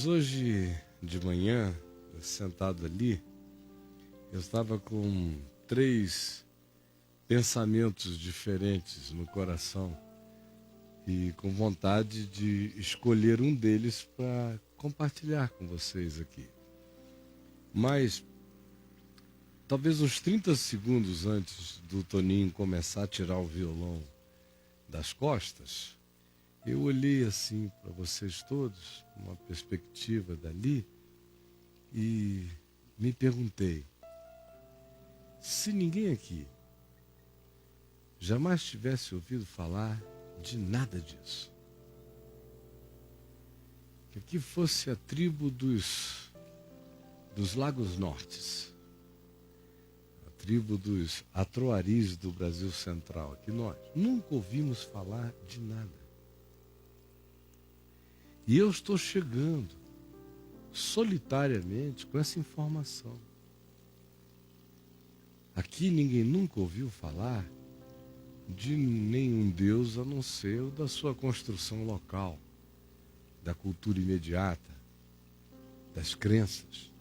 Mas hoje de manhã, sentado ali, eu estava com 3 pensamentos diferentes no coração e com vontade de escolher um deles para compartilhar com vocês aqui. Mas talvez uns 30 segundos antes do Toninho começar a tirar o violão das costas, eu olhei assim para vocês todos, uma perspectiva dali, e me perguntei, se ninguém aqui jamais tivesse ouvido falar de nada disso, que aqui fosse a tribo dos Lagos Nortes, a tribo dos Atroaris do Brasil Central, que nós nunca ouvimos falar de nada. E eu estou chegando solitariamente com essa informação. Aqui ninguém nunca ouviu falar de nenhum Deus a não ser o da sua construção local, da cultura imediata, das crenças.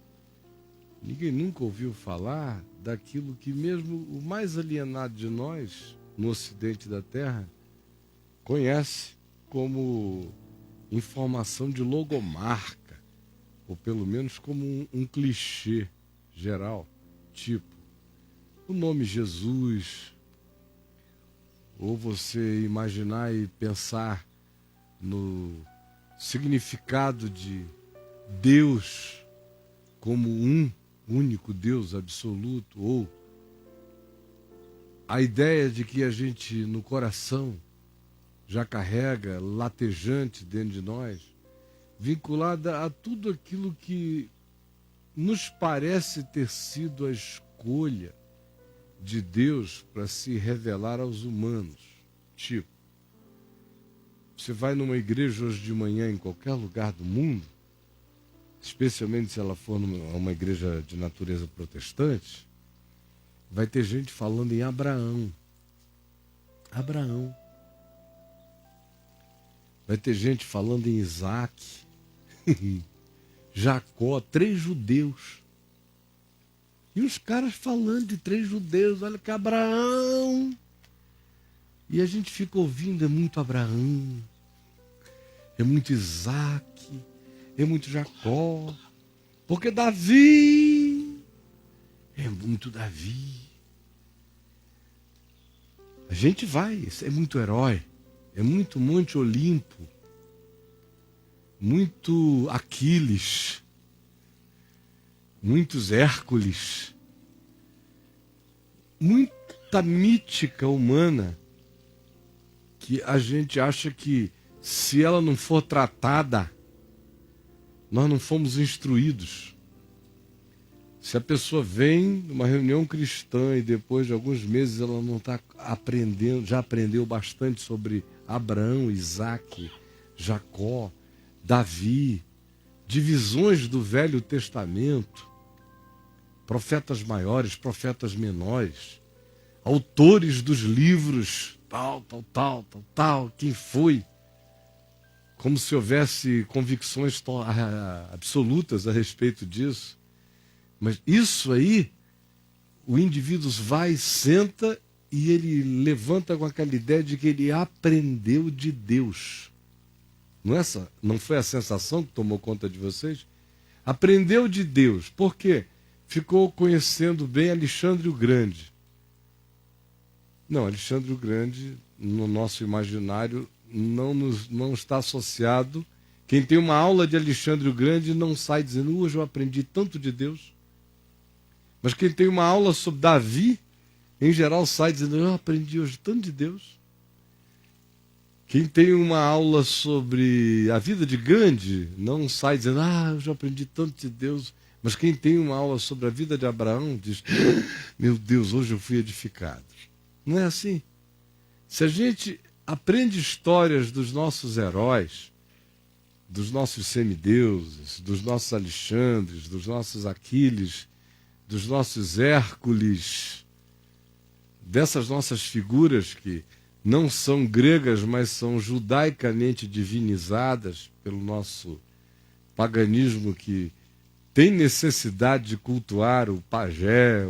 Ninguém nunca ouviu falar daquilo que mesmo o mais alienado de nós, no ocidente da Terra, conhece como informação de logomarca, ou pelo menos como um clichê geral, tipo o nome Jesus, ou você imaginar e pensar no significado de Deus como um único Deus absoluto, ou a ideia de que a gente no coração já carrega latejante dentro de nós, vinculada a tudo aquilo que nos parece ter sido a escolha de Deus para se revelar aos humanos. Tipo, você vai numa igreja hoje de manhã em qualquer lugar do mundo, especialmente se ela for uma igreja de natureza protestante, vai ter gente falando em Abraão. Abraão. Vai ter gente falando em Isaac, Jacó, 3 judeus. E os caras falando de 3 judeus, olha que Abraão. E a gente fica ouvindo, é muito Abraão, é muito Isaac, é muito Jacó. Porque Davi, é muito Davi. A gente vai, é muito herói. É muito Monte Olimpo, muito Aquiles, muitos Hércules, muita mítica humana que a gente acha que se ela não for tratada, nós não fomos instruídos. Se a pessoa vem numa reunião cristã e depois de alguns meses ela não está aprendendo, já aprendeu bastante sobre Abraão, Isaac, Jacó, Davi, divisões do Velho Testamento, profetas maiores, profetas menores, autores dos livros, tal, quem foi, como se houvesse convicções absolutas a respeito disso. Mas isso aí, o indivíduo vai, senta e ele levanta com aquela ideia de que ele aprendeu de Deus. Não foi a sensação que tomou conta de vocês? Aprendeu de Deus. Por quê? Ficou conhecendo bem Alexandre o Grande. Não, Alexandre o Grande, no nosso imaginário, não está associado. Quem tem uma aula de Alexandre o Grande não sai dizendo, hoje eu aprendi tanto de Deus. Mas quem tem uma aula sobre Davi, em geral sai dizendo, eu aprendi hoje tanto de Deus. Quem tem uma aula sobre a vida de Gandhi, não sai dizendo, eu já aprendi tanto de Deus. Mas quem tem uma aula sobre a vida de Abraão, diz, meu Deus, hoje eu fui edificado. Não é assim? Se a gente aprende histórias dos nossos heróis, dos nossos semideuses, dos nossos Alexandres, dos nossos Aquiles, dos nossos Hércules, dessas nossas figuras que não são gregas, mas são judaicamente divinizadas pelo nosso paganismo que tem necessidade de cultuar o pajé,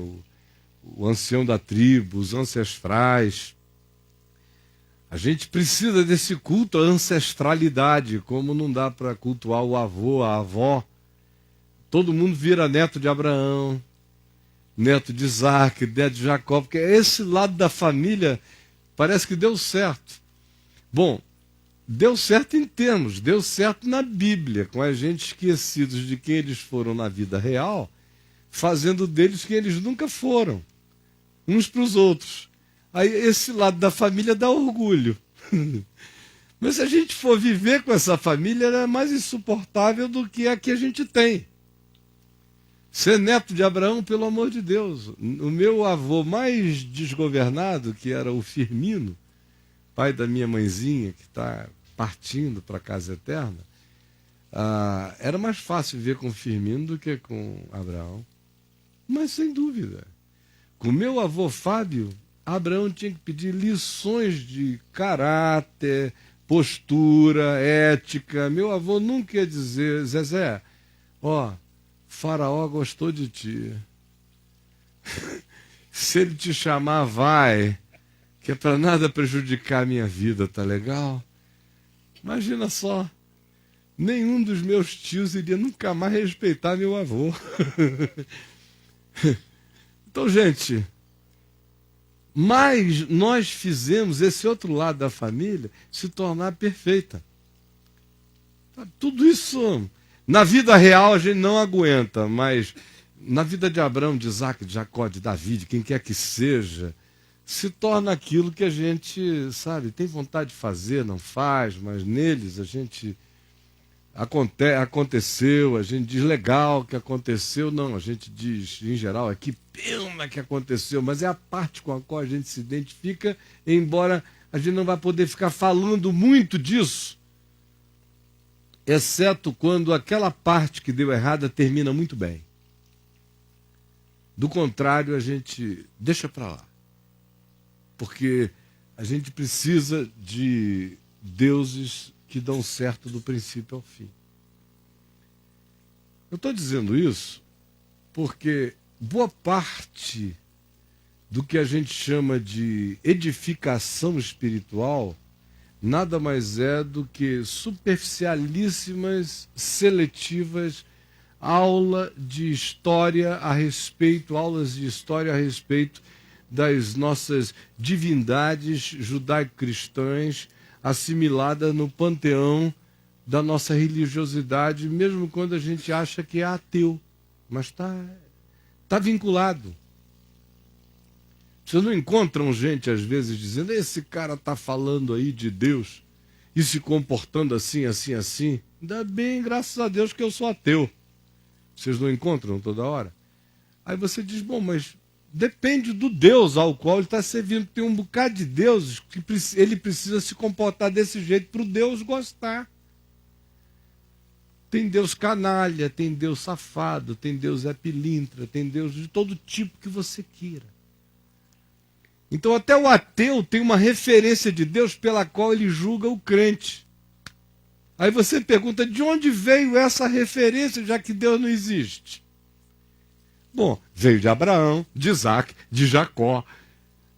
o ancião da tribo, os ancestrais. A gente precisa desse culto à ancestralidade, como não dá para cultuar o avô, a avó. Todo mundo vira neto de Abraão, neto de Isaac, neto de Jacó, porque esse lado da família parece que deu certo. Bom, deu certo em termos, deu certo na Bíblia, com a gente esquecidos de quem eles foram na vida real, fazendo deles quem eles nunca foram, uns para os outros. Aí esse lado da família dá orgulho. Mas se a gente for viver com essa família, ela é mais insuportável do que a que a gente tem. Ser neto de Abraão, pelo amor de Deus. O meu avô mais desgovernado, que era o Firmino, pai da minha mãezinha, que está partindo para a casa eterna, era mais fácil viver com Firmino do que com Abraão. Mas sem dúvida. Com meu avô Fábio, Abraão tinha que pedir lições de caráter, postura, ética. Meu avô nunca ia dizer, Zezé, Faraó gostou de ti. Se ele te chamar, vai, que é para nada prejudicar a minha vida, tá legal? Imagina só, nenhum dos meus tios iria nunca mais respeitar meu avô. Então, gente, mas nós fizemos esse outro lado da família se tornar perfeita. Tudo isso, na vida real a gente não aguenta, mas na vida de Abraão, de Isaac, de Jacó, de Davi, de quem quer que seja, se torna aquilo que a gente, sabe, tem vontade de fazer, não faz, mas neles a gente aconteceu, a gente diz legal que aconteceu, não, a gente diz, em geral, que pena que aconteceu, mas é a parte com a qual a gente se identifica, embora a gente não vai poder ficar falando muito disso, exceto quando aquela parte que deu errada termina muito bem. Do contrário, a gente deixa para lá. Porque a gente precisa de deuses que dão certo do princípio ao fim. Eu estou dizendo isso porque boa parte do que a gente chama de edificação espiritual nada mais é do que superficialíssimas, seletivas aulas de história a respeito das nossas divindades judaico-cristãs assimiladas no panteão da nossa religiosidade, mesmo quando a gente acha que é ateu, mas tá vinculado. Vocês não encontram gente, às vezes, dizendo, esse cara está falando aí de Deus e se comportando assim, assim, assim. Ainda bem, graças a Deus, que eu sou ateu. Vocês não encontram toda hora? Aí você diz, bom, mas depende do Deus ao qual ele está servindo. Tem um bocado de deuses que ele precisa se comportar desse jeito para o Deus gostar. Tem Deus canalha, tem Deus safado, tem Deus pilintra, tem Deus de todo tipo que você queira. Então até o ateu tem uma referência de Deus pela qual ele julga o crente. Aí você pergunta, de onde veio essa referência, já que Deus não existe? Bom, veio de Abraão, de Isaac, de Jacó,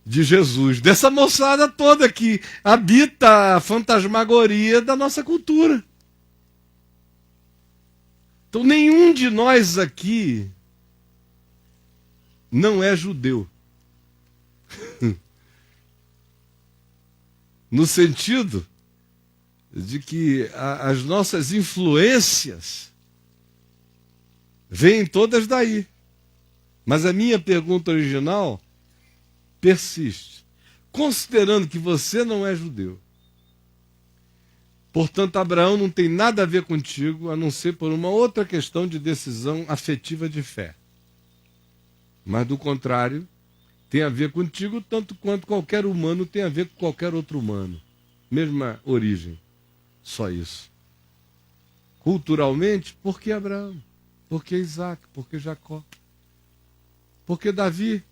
de Jesus, dessa moçada toda que habita a fantasmagoria da nossa cultura. Então nenhum de nós aqui não é judeu. No sentido de que as nossas influências vêm todas daí. Mas a minha pergunta original persiste. Considerando que você não é judeu, portanto, Abraão não tem nada a ver contigo, a não ser por uma outra questão de decisão afetiva de fé. Mas, do contrário, tem a ver contigo tanto quanto qualquer humano tem a ver com qualquer outro humano. Mesma origem. Só isso. Culturalmente, por que Abraão? Por que Isaac? Por que Jacó? Por que Davi?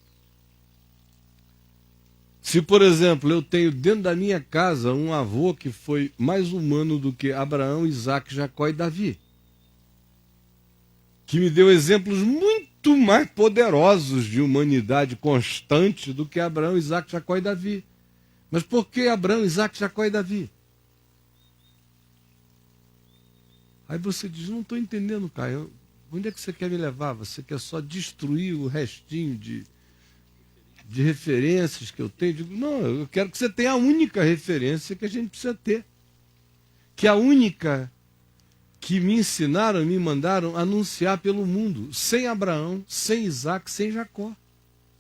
Se, por exemplo, eu tenho dentro da minha casa um avô que foi mais humano do que Abraão, Isaac, Jacó e Davi. que me deu exemplos muito mais poderosos de humanidade constante do que Abraão, Isaac, Jacó e Davi. Mas por que Abraão, Isaac, Jacó e Davi? Aí você diz, não estou entendendo, Caio. Onde é que você quer me levar? Você quer só destruir o restinho de referências que eu tenho? Eu digo, não, eu quero que você tenha a única referência que a gente precisa ter. Que é a única que me ensinaram, me mandaram anunciar pelo mundo. Sem Abraão, sem Isaac, sem Jacó.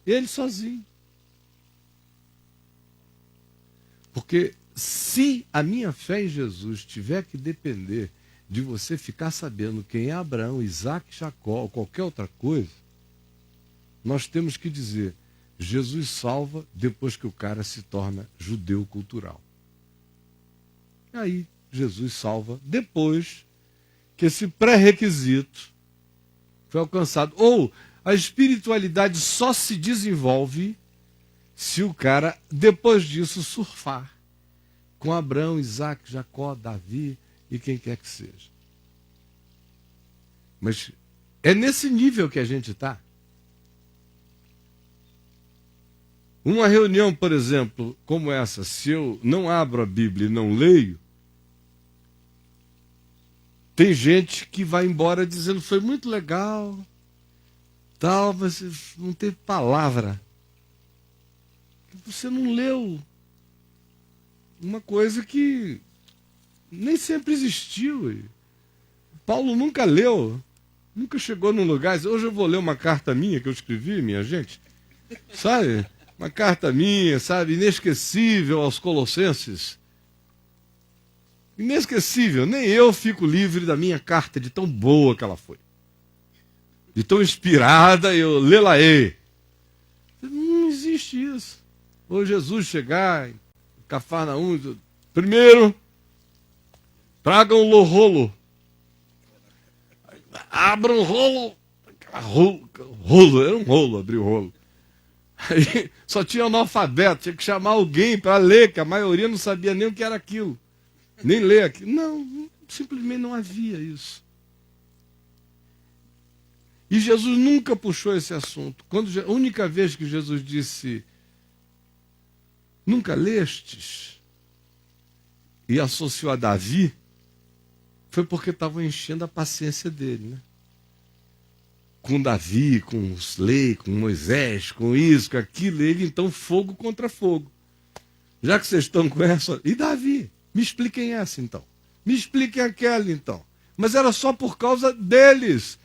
Ele sozinho. Porque se a minha fé em Jesus tiver que depender de você ficar sabendo quem é Abraão, Isaac, Jacó ou qualquer outra coisa, nós temos que dizer, Jesus salva depois que o cara se torna judeu cultural. Aí, Jesus salva depois que esse pré-requisito foi alcançado. Ou a espiritualidade só se desenvolve se o cara, depois disso, surfar com Abraão, Isaac, Jacó, Davi e quem quer que seja. Mas é nesse nível que a gente está. Uma reunião, por exemplo, como essa, se eu não abro a Bíblia e não leio, tem gente que vai embora dizendo foi muito legal, tal, mas não teve palavra. Você não leu uma coisa que nem sempre existiu. Paulo nunca leu, nunca chegou num lugar. Hoje eu vou ler uma carta minha que eu escrevi, minha gente. Sabe? Uma carta minha, sabe? Inesquecível aos Colossenses. Inesquecível. Nem eu fico livre da minha carta, de tão boa que ela foi. De tão inspirada, eu lê-la-ei. Não existe isso. Ou Jesus chegar em Cafarnaum, primeiro, tragam o rolo. Abram o rolo. Rolo, era um rolo, abrir o rolo. Aí, só tinha analfabeto, tinha que chamar alguém para ler, que a maioria não sabia nem o que era aquilo. Nem ler aquilo. Não, simplesmente não havia isso. E Jesus nunca puxou esse assunto. A única vez que Jesus disse, nunca lestes, e associou a Davi, foi porque estavam enchendo a paciência dele, né? Com Davi, com os leis, com Moisés, com isso, com aquilo, ele então fogo contra fogo. Já que vocês estão com essa, e Davi? Me expliquem essa então. Me expliquem aquela então. Mas era só por causa deles.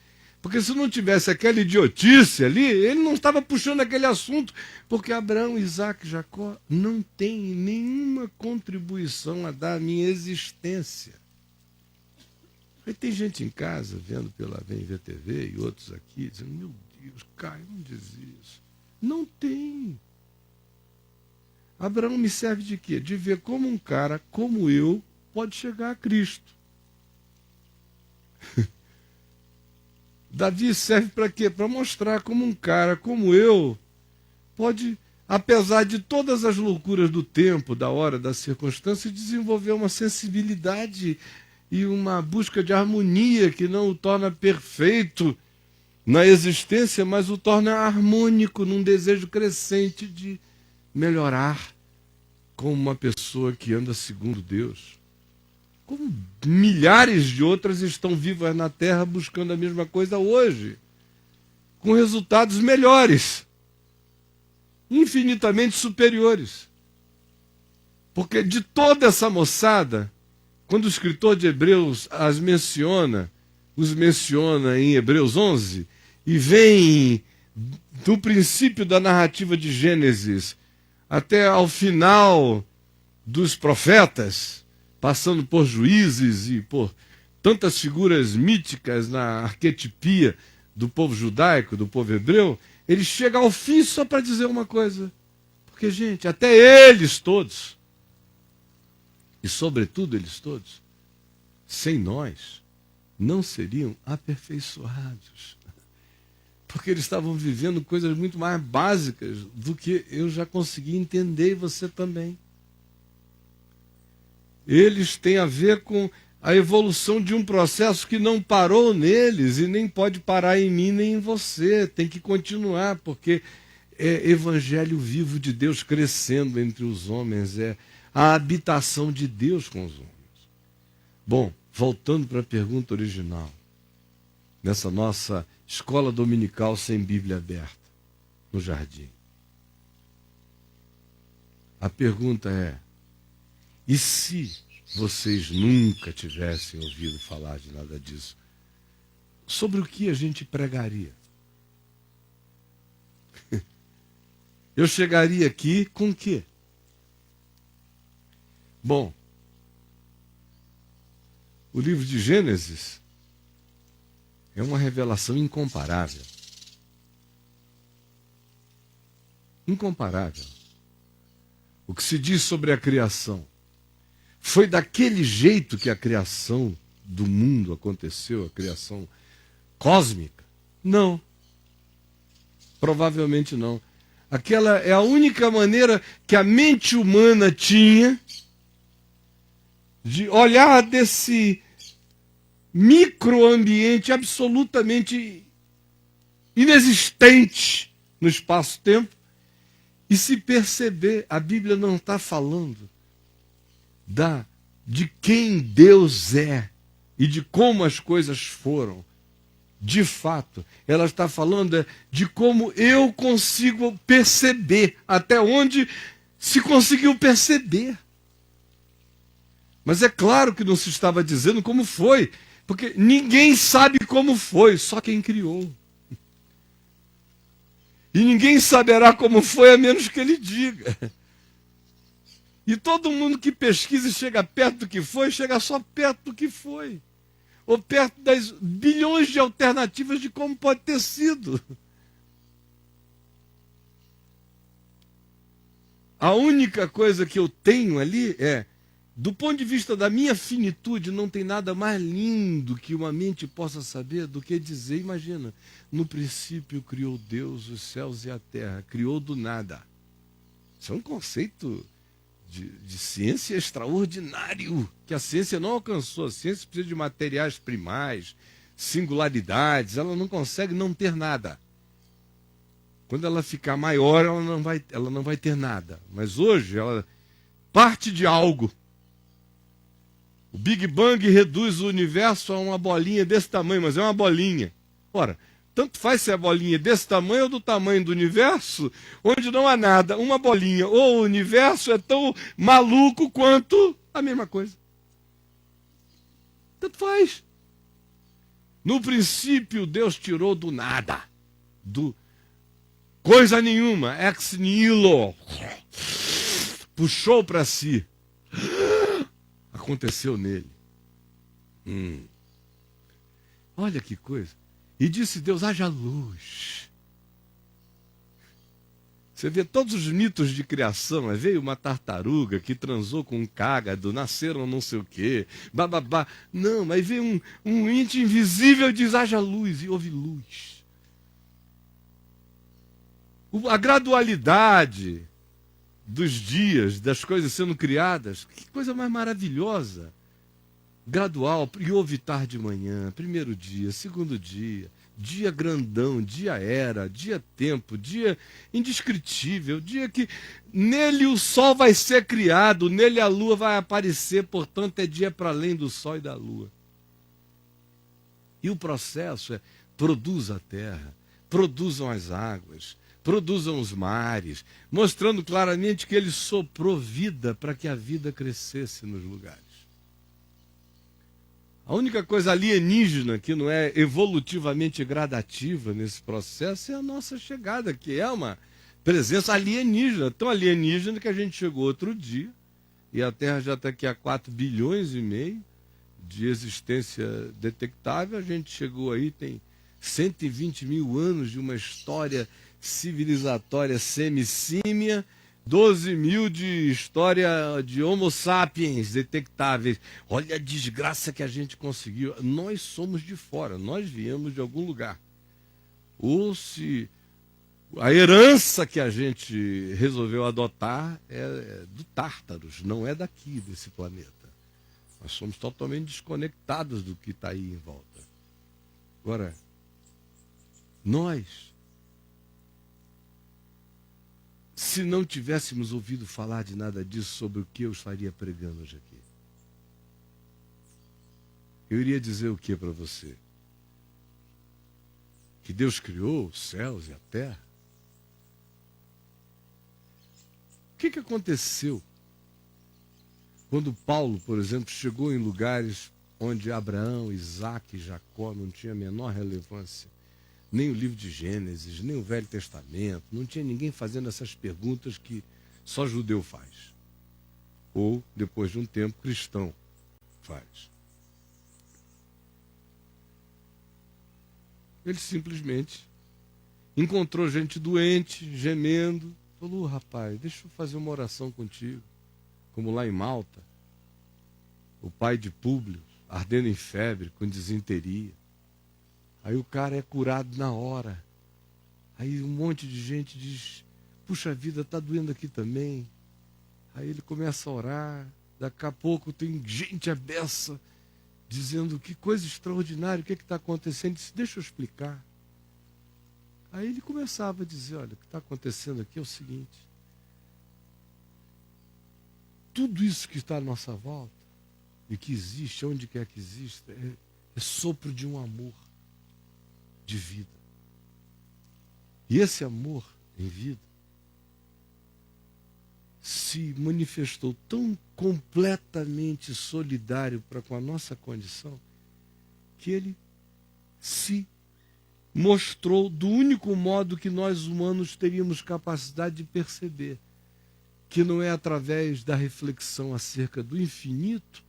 Porque se não tivesse aquela idiotice ali, ele não estava puxando aquele assunto. Porque Abraão, Isaac e Jacó não têm nenhuma contribuição a dar à minha existência. Aí tem gente em casa vendo pela VTV e outros aqui dizendo, meu Deus, Caio, não diz isso. Não tem. Abraão me serve de quê? De ver como um cara como eu pode chegar a Cristo. Davi serve para quê? Para mostrar como um cara como eu pode, apesar de todas as loucuras do tempo, da hora, da circunstância, desenvolver uma sensibilidade e uma busca de harmonia que não o torna perfeito na existência, mas o torna harmônico num desejo crescente de melhorar como uma pessoa que anda segundo Deus. Como milhares de outras estão vivas na Terra buscando a mesma coisa hoje, com resultados melhores, infinitamente superiores. Porque de toda essa moçada, quando o escritor de Hebreus os menciona em Hebreus 11, e vem do princípio da narrativa de Gênesis até ao final dos profetas, passando por juízes e por tantas figuras míticas na arquetipia do povo judaico, do povo hebreu, ele chega ao fim só para dizer uma coisa. Porque, gente, até eles todos, e sobretudo eles todos, sem nós, não seriam aperfeiçoados. Porque eles estavam vivendo coisas muito mais básicas do que eu já consegui entender e você também. Eles têm a ver com a evolução de um processo que não parou neles e nem pode parar em mim nem em você. Tem que continuar, porque é evangelho vivo de Deus crescendo entre os homens, é a habitação de Deus com os homens. Bom, voltando para a pergunta original, nessa nossa escola dominical sem Bíblia aberta, no jardim. A pergunta é, e se vocês nunca tivessem ouvido falar de nada disso, sobre o que a gente pregaria? Eu chegaria aqui com o quê? Bom, o livro de Gênesis é uma revelação incomparável. Incomparável. O que se diz sobre a criação? Foi daquele jeito que a criação do mundo aconteceu, a criação cósmica? Não. Provavelmente não. Aquela é a única maneira que a mente humana tinha de olhar desse microambiente absolutamente inexistente no espaço-tempo e se perceber. A Bíblia não está falando de quem Deus é e de como as coisas foram. De fato, ela está falando de como eu consigo perceber, até onde se conseguiu perceber. Mas é claro que não se estava dizendo como foi, porque ninguém sabe como foi, só quem criou. E ninguém saberá como foi a menos que ele diga. E todo mundo que pesquisa e chega perto do que foi, chega só perto do que foi. Ou perto das bilhões de alternativas de como pode ter sido. A única coisa que eu tenho ali é, do ponto de vista da minha finitude, não tem nada mais lindo que uma mente possa saber do que dizer, imagina, no princípio criou Deus os céus e a terra, criou do nada. Isso é um conceito de ciência extraordinário, que a ciência não alcançou. A ciência precisa de materiais primais, singularidades, ela não consegue não ter nada. Quando ela ficar maior, ela não vai ter nada. Mas hoje ela parte de algo. O Big Bang reduz o universo a uma bolinha desse tamanho, mas é uma bolinha. Ora, tanto faz se é bolinha desse tamanho ou do tamanho do universo, onde não há nada, uma bolinha. Ou o universo é tão maluco quanto a mesma coisa. Tanto faz. No princípio, Deus tirou do nada, do coisa nenhuma, ex nihilo, puxou para si. Aconteceu nele. Olha que coisa. E disse Deus, haja luz. Você vê todos os mitos de criação, veio uma tartaruga que transou com um cágado, nasceram não sei o quê, bababá. Não, mas veio um ente invisível e diz, haja luz, e houve luz. A gradualidade dos dias, das coisas sendo criadas, que coisa mais maravilhosa. Gradual, e houve tarde de manhã, primeiro dia, segundo dia, dia grandão, dia era, dia tempo, dia indescritível, dia que nele o sol vai ser criado, nele a lua vai aparecer, portanto é dia para além do sol e da lua. E o processo é, produza a terra, produzam as águas, produzam os mares, mostrando claramente que ele soprou vida para que a vida crescesse nos lugares. A única coisa alienígena que não é evolutivamente gradativa nesse processo é a nossa chegada, que é uma presença alienígena, tão alienígena que a gente chegou outro dia, e a Terra já está aqui há 4,5 bilhões de existência detectável, a gente chegou aí, tem 120 mil anos de uma história civilizatória semissímia, 12 mil de história de Homo sapiens detectáveis. Olha a desgraça que a gente conseguiu. Nós somos de fora, nós viemos de algum lugar. Ou se a herança que a gente resolveu adotar é do Tártaros, não é daqui, desse planeta. Nós somos totalmente desconectados do que está aí em volta. Agora, nós, se não tivéssemos ouvido falar de nada disso, sobre o que eu estaria pregando hoje aqui, eu iria dizer o que para você? Que Deus criou os céus e a terra? O que aconteceu quando Paulo, por exemplo, chegou em lugares onde Abraão, Isaac e Jacó não tinha a menor relevância? Nem o livro de Gênesis, nem o Velho Testamento, não tinha ninguém fazendo essas perguntas que só judeu faz. Ou, depois de um tempo, cristão faz. Ele simplesmente encontrou gente doente, gemendo, falou: rapaz, deixa eu fazer uma oração contigo. Como lá em Malta, o pai de Públio, ardendo em febre, com disenteria. Aí o cara é curado na hora. Aí um monte de gente diz: puxa vida, está doendo aqui também. Aí ele começa a orar. Daqui a pouco tem gente à beça dizendo: que coisa extraordinária, o que está acontecendo? Ele disse: deixa eu explicar. Aí ele começava a dizer: olha, o que está acontecendo aqui é o seguinte. Tudo isso que está à nossa volta, e que existe, onde quer que exista, é sopro de um amor de vida. E esse amor em vida se manifestou tão completamente solidário para com a nossa condição, que ele se mostrou do único modo que nós humanos teríamos capacidade de perceber, que não é através da reflexão acerca do infinito,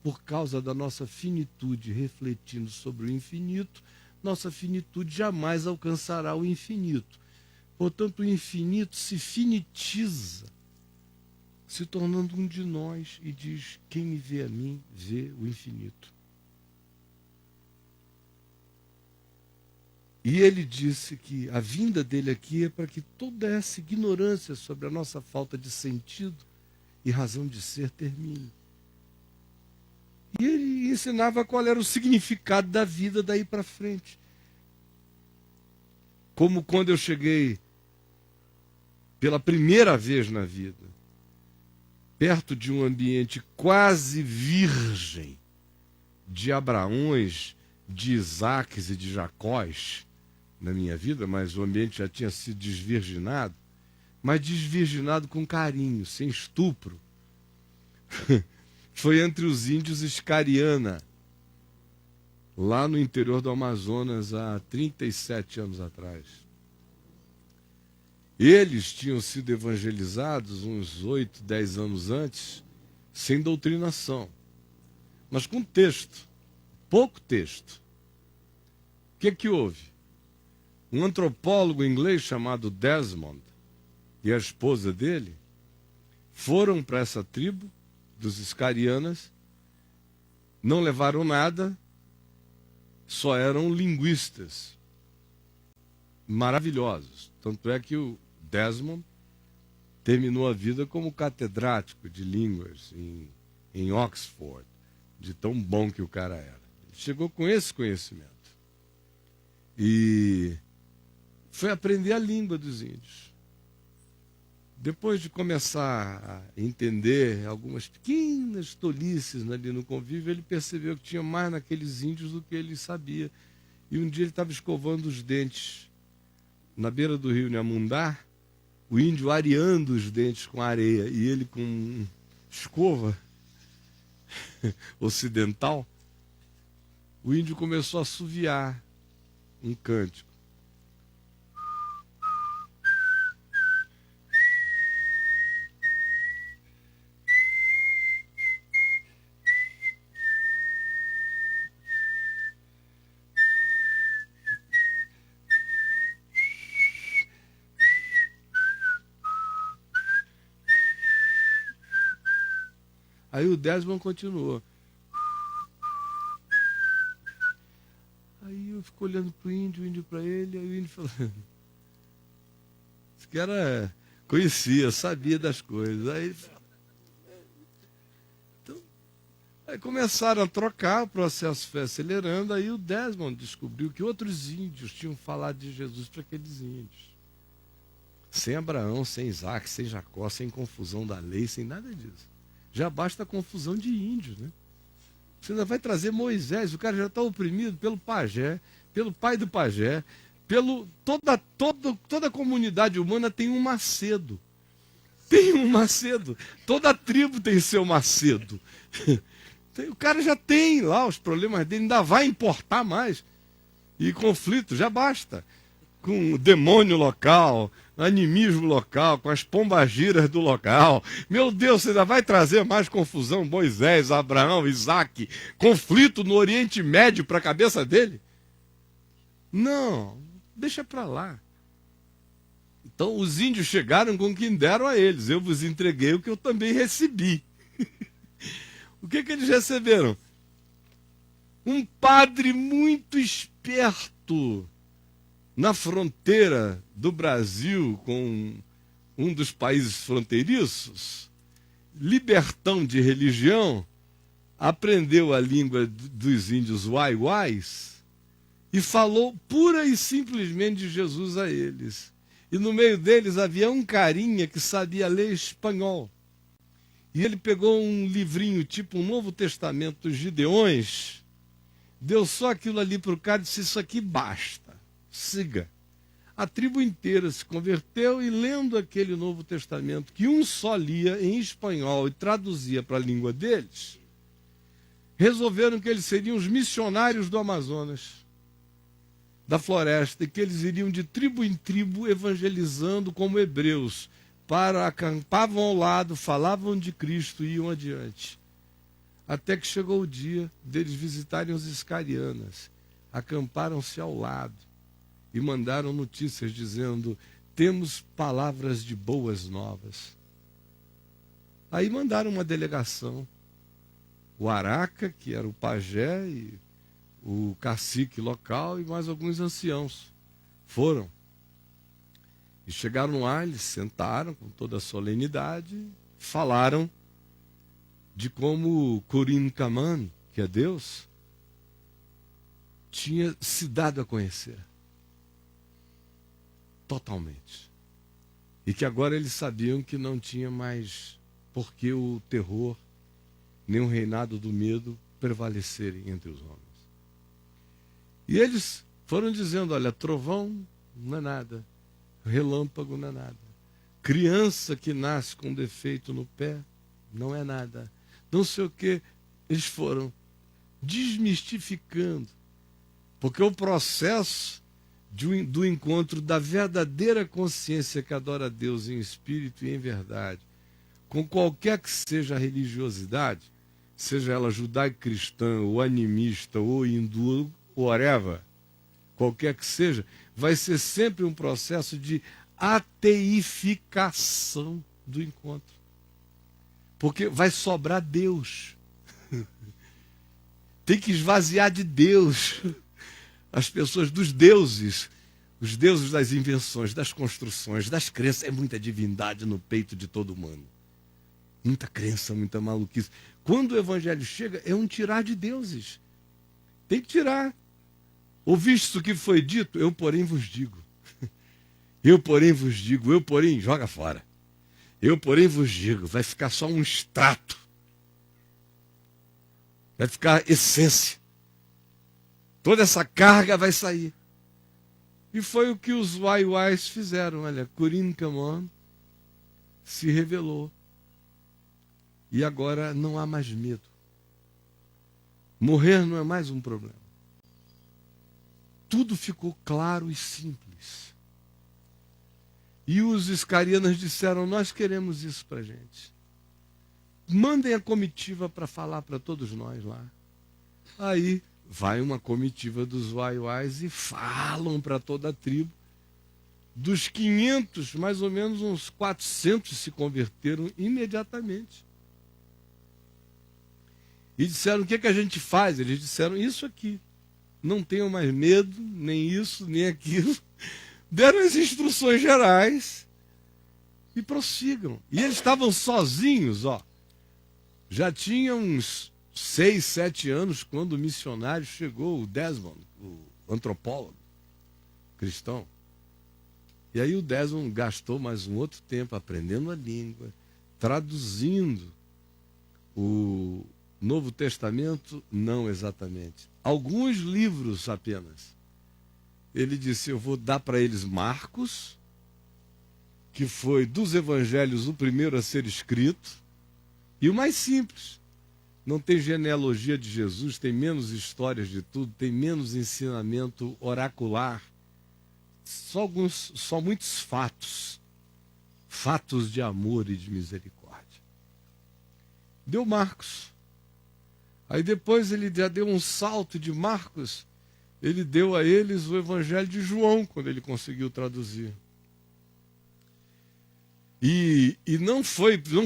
por causa da nossa finitude refletindo sobre o infinito, nossa finitude jamais alcançará o infinito. Portanto, o infinito se finitiza, se tornando um de nós, e diz: quem me vê a mim, vê o infinito. E ele disse que a vinda dele aqui é para que toda essa ignorância sobre a nossa falta de sentido e razão de ser termine. E ele ensinava qual era o significado da vida daí para frente. Como quando eu cheguei pela primeira vez na vida, perto de um ambiente quase virgem, de Abraões, de Isaques e de Jacós, na minha vida, mas o ambiente já tinha sido desvirginado, mas desvirginado com carinho, sem estupro. Foi entre os índios Iscariana, lá no interior do Amazonas, há 37 anos atrás. Eles tinham sido evangelizados uns 8, 10 anos antes, sem doutrinação, mas com texto, pouco texto. O que houve? Um antropólogo inglês chamado Desmond e a esposa dele foram para essa tribo dos Iscarianas, não levaram nada, só eram linguistas maravilhosos. Tanto é que o Desmond terminou a vida como catedrático de línguas em Oxford, de tão bom que o cara era. Ele chegou com esse conhecimento e foi aprender a língua dos índios. Depois de começar a entender algumas pequenas tolices ali no convívio, ele percebeu que tinha mais naqueles índios do que ele sabia. E um dia ele estava escovando os dentes na beira do rio Nhamundá, o índio areando os dentes com areia, e ele com escova ocidental. O índio começou a assoviar um cântico. Aí o Desmond continuou. Aí eu fico olhando para o índio para ele, aí o índio falou... Esse cara conhecia, sabia das coisas. Aí Aí começaram a trocar, o processo foi acelerando, aí o Desmond descobriu que outros índios tinham falado de Jesus para aqueles índios. Sem Abraão, sem Isaac, sem Jacó, sem confusão da lei, sem nada disso. Já basta a confusão de índios, né? Você ainda vai trazer Moisés, o cara já está oprimido pelo pajé, pelo pai do pajé, toda a comunidade humana tem um Macedo. Tem um Macedo. Toda tribo tem seu Macedo. O cara já tem lá os problemas dele, ainda vai importar mais. E conflito, já basta. Com o demônio local, animismo local, com as pombagiras do local. Meu Deus, você ainda vai trazer mais confusão? Moisés, Abraão, Isaac, conflito no Oriente Médio para a cabeça dele? Não, deixa para lá. Então os índios chegaram com o que deram a eles. Eu vos entreguei o que eu também recebi. O que eles receberam? Um padre muito esperto na fronteira do Brasil com um dos países fronteiriços, libertão de religião, aprendeu a língua dos índios uai-uais e falou pura e simplesmente de Jesus a eles. E no meio deles havia um carinha que sabia ler espanhol. E ele pegou um livrinho, tipo um Novo Testamento dos Gideões, deu só aquilo ali para o cara e disse, isso aqui basta, siga. A tribo inteira se converteu e lendo aquele Novo Testamento, que um só lia em espanhol e traduzia para a língua deles, resolveram que eles seriam os missionários do Amazonas, da floresta, e que eles iriam de tribo em tribo evangelizando como hebreus, acampavam ao lado, falavam de Cristo e iam adiante. Até que chegou o dia deles visitarem os iscarianas. Acamparam-se ao lado e mandaram notícias dizendo, temos palavras de boas novas. Aí mandaram uma delegação. O Araca, que era o pajé, e o cacique local e mais alguns anciãos. Foram. E chegaram lá, eles sentaram com toda a solenidade, falaram de como Curim Caman, que é Deus, tinha se dado a conhecer. Totalmente. E que agora eles sabiam que não tinha mais por que o terror, nem o reinado do medo prevalecerem entre os homens. E eles foram dizendo, olha, trovão não é nada. Relâmpago não é nada. Criança que nasce com defeito no pé não é nada. Não sei o que. Eles foram desmistificando. Porque o processo do encontro da verdadeira consciência que adora a Deus em espírito e em verdade, com qualquer que seja a religiosidade, seja ela judaico-cristã, ou animista, ou hindu, ou whatever, qualquer que seja, vai ser sempre um processo de ateificação do encontro. Porque vai sobrar Deus. Tem que esvaziar de Deus as pessoas dos deuses, os deuses das invenções, das construções, das crenças. É muita divindade no peito de todo humano. Muita crença, muita maluquice. Quando o evangelho chega, é um tirar de deuses. Tem que tirar. Ouviste o que foi dito? Eu, porém, vos digo. Eu, porém, vos digo. Eu, porém, joga fora. Eu, porém, vos digo. Vai ficar só um extrato. Vai ficar essência. Toda essa carga vai sair. E foi o que os Wai-Wais fizeram. Olha, Curim Caman se revelou. E agora não há mais medo. Morrer não é mais um problema. Tudo ficou claro e simples. E os iscarianos disseram, nós queremos isso para a gente. Mandem a comitiva para falar para todos nós lá. Aí vai uma comitiva dos Wai-Wais e falam para toda a tribo. Dos 500, mais ou menos uns 400 se converteram imediatamente. E disseram, o que a gente faz? Eles disseram, isso aqui. Não tenham mais medo, nem isso, nem aquilo. Deram as instruções gerais e prossigam. E eles estavam sozinhos, ó. Já tinha uns 6, 7 anos, quando o missionário chegou, o Desmond, o antropólogo cristão. E aí o Desmond gastou mais um outro tempo aprendendo a língua, traduzindo o Novo Testamento, não exatamente. Alguns livros apenas. Ele disse, eu vou dar para eles Marcos, que foi dos evangelhos o primeiro a ser escrito, e o mais simples. Não tem genealogia de Jesus, tem menos histórias de tudo, tem menos ensinamento oracular. Só muitos fatos. Fatos de amor e de misericórdia. Deu Marcos. Aí depois ele já deu um salto de Marcos, ele deu a eles o Evangelho de João, quando ele conseguiu traduzir. E não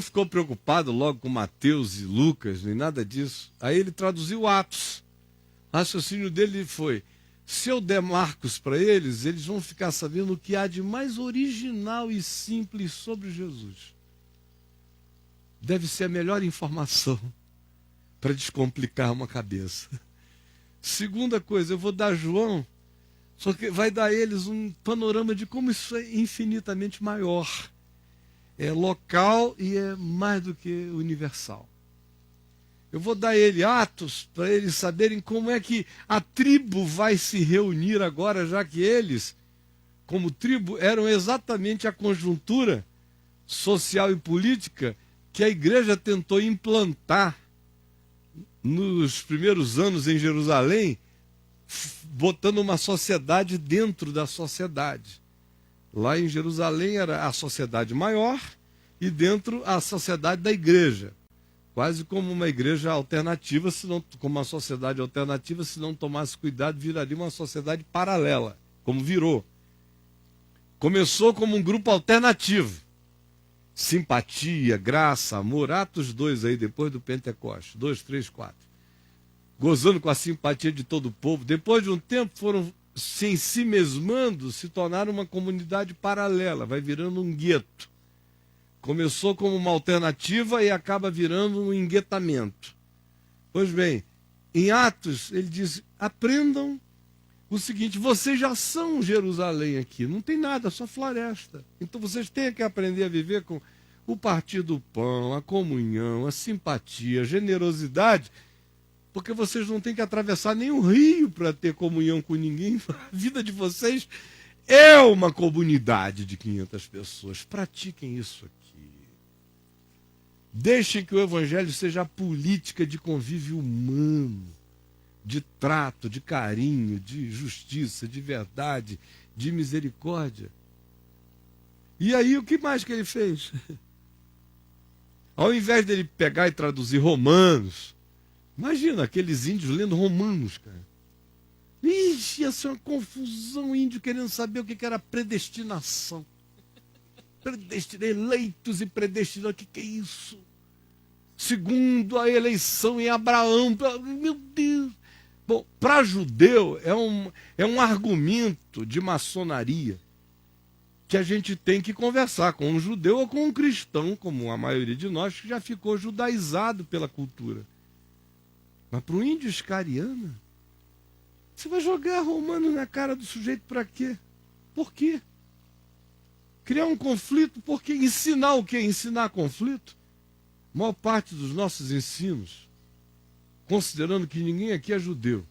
ficou preocupado logo com Mateus e Lucas, nem nada disso. Aí ele traduziu Atos. O raciocínio dele foi, se eu der Marcos para eles, eles vão ficar sabendo o que há de mais original e simples sobre Jesus. Deve ser a melhor informação para descomplicar uma cabeça. Segunda coisa, eu vou dar João, só que vai dar a eles um panorama de como isso é infinitamente maior. É local e é mais do que universal. Eu vou dar a ele Atos, para eles saberem como é que a tribo vai se reunir agora, já que eles, como tribo, eram exatamente a conjuntura social e política que a igreja tentou implantar nos primeiros anos em Jerusalém, botando uma sociedade dentro da sociedade. Lá em Jerusalém era a sociedade maior e dentro a sociedade da igreja. Quase como uma igreja alternativa, como uma sociedade alternativa, se não tomasse cuidado, viraria uma sociedade paralela, como virou. Começou como um grupo alternativo. Simpatia, graça, amor, Atos 2 aí, depois do Pentecostes, 2, 3, 4. Gozando com a simpatia de todo o povo. Depois de um tempo foram se em si mesmando, se tornaram uma comunidade paralela, vai virando um gueto. Começou como uma alternativa e acaba virando um enguetamento. Pois bem, em Atos ele diz, aprendam o seguinte, vocês já são Jerusalém aqui, não tem nada, só floresta. Então vocês têm que aprender a viver com o partir do pão, a comunhão, a simpatia, a generosidade, porque vocês não têm que atravessar nenhum rio para ter comunhão com ninguém. A vida de vocês é uma comunidade de 500 pessoas. Pratiquem isso aqui. Deixem que o evangelho seja a política de convívio humano, de trato, de carinho, de justiça, de verdade, de misericórdia. E aí o que mais que ele fez? Ao invés dele pegar e traduzir Romanos, imagina aqueles índios lendo Romanos, cara. Ixi, ia ser uma confusão, índio querendo saber o que era predestinação. Eleitos e predestinados, o que é isso? Segundo a eleição em Abraão, meu Deus. Bom, para judeu é um argumento de maçonaria que a gente tem que conversar com um judeu ou com um cristão, como a maioria de nós, que já ficou judaizado pela cultura. Mas para o índio iscariano, você vai jogar romano na cara do sujeito para quê? Por quê? Criar um conflito, por quê? Ensinar o quê? Ensinar conflito? A maior parte dos nossos ensinos, considerando que ninguém aqui é judeu,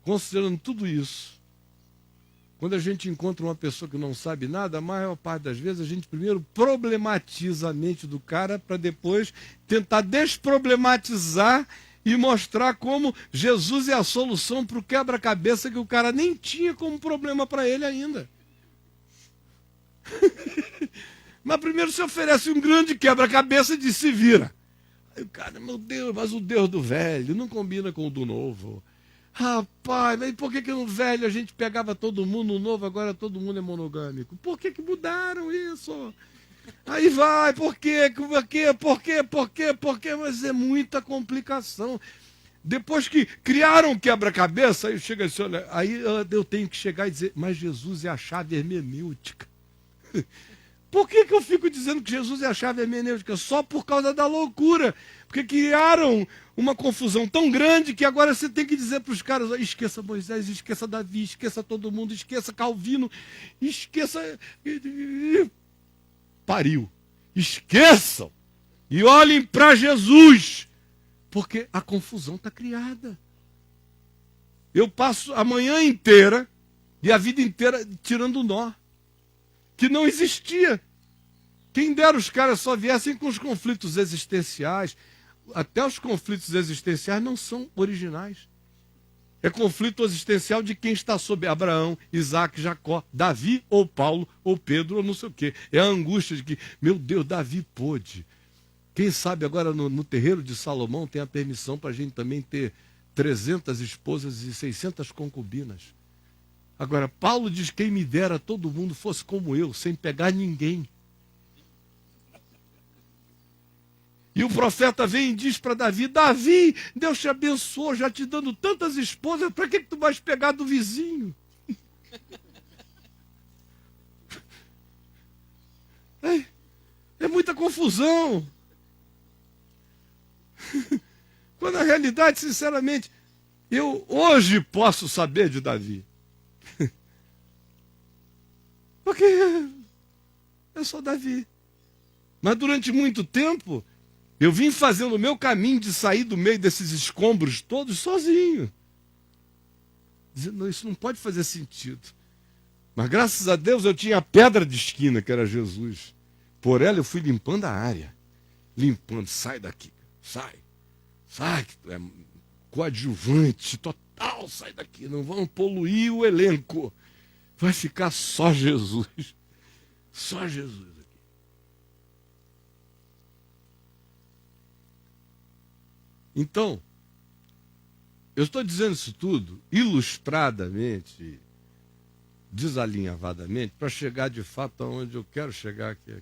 considerando tudo isso, quando a gente encontra uma pessoa que não sabe nada, a maior parte das vezes a gente primeiro problematiza a mente do cara para depois tentar desproblematizar e mostrar como Jesus é a solução para o quebra-cabeça que o cara nem tinha como problema para ele ainda. Mas primeiro se oferece um grande quebra-cabeça e diz, se vira. Aí o cara, meu Deus, mas o Deus do velho não combina com o do novo. Rapaz, mas por que no velho a gente pegava todo mundo, no novo agora todo mundo é monogâmico? Por que mudaram isso? Aí vai, por quê? Por quê? Mas é muita complicação. Depois que criaram um quebra-cabeça, aí chega assim, olha, aí eu tenho que chegar e dizer, mas Jesus é a chave hermenêutica. Por que eu fico dizendo que Jesus é a chave hermenêutica? Só por causa da loucura. Porque criaram uma confusão tão grande que agora você tem que dizer para os caras: esqueça Moisés, esqueça Davi, esqueça todo mundo, esqueça Calvino, esqueça... Pariu. Esqueçam. E olhem para Jesus. Porque a confusão está criada. Eu passo a manhã inteira e a vida inteira tirando o nó. Que não existia. Quem dera os caras só viessem com os conflitos existenciais. Até os conflitos existenciais não são originais. É conflito existencial de quem está sob Abraão, Isaac, Jacó, Davi ou Paulo ou Pedro ou não sei o quê. É a angústia de que, meu Deus, Davi pôde. Quem sabe agora no terreiro de Salomão tem a permissão para a gente também ter 300 esposas e 600 concubinas. Agora, Paulo diz: quem me dera todo mundo fosse como eu, sem pegar ninguém. E o profeta vem e diz para Davi: Davi, Deus te abençoou, já te dando tantas esposas, para que tu vais pegar do vizinho? É muita confusão. Quando na realidade, sinceramente, eu hoje posso saber de Davi. Porque eu sou Davi. Mas durante muito tempo, eu vim fazendo o meu caminho de sair do meio desses escombros todos sozinho. Dizendo: não, isso não pode fazer sentido. Mas graças a Deus eu tinha a pedra de esquina, que era Jesus. Por ela eu fui limpando a área. Limpando: sai daqui, sai, que tu é coadjuvante total, sai daqui, não vamos poluir o elenco. Vai ficar só Jesus. Só Jesus aqui. Então, eu estou dizendo isso tudo ilustradamente, desalinhavadamente, para chegar de fato aonde eu quero chegar aqui.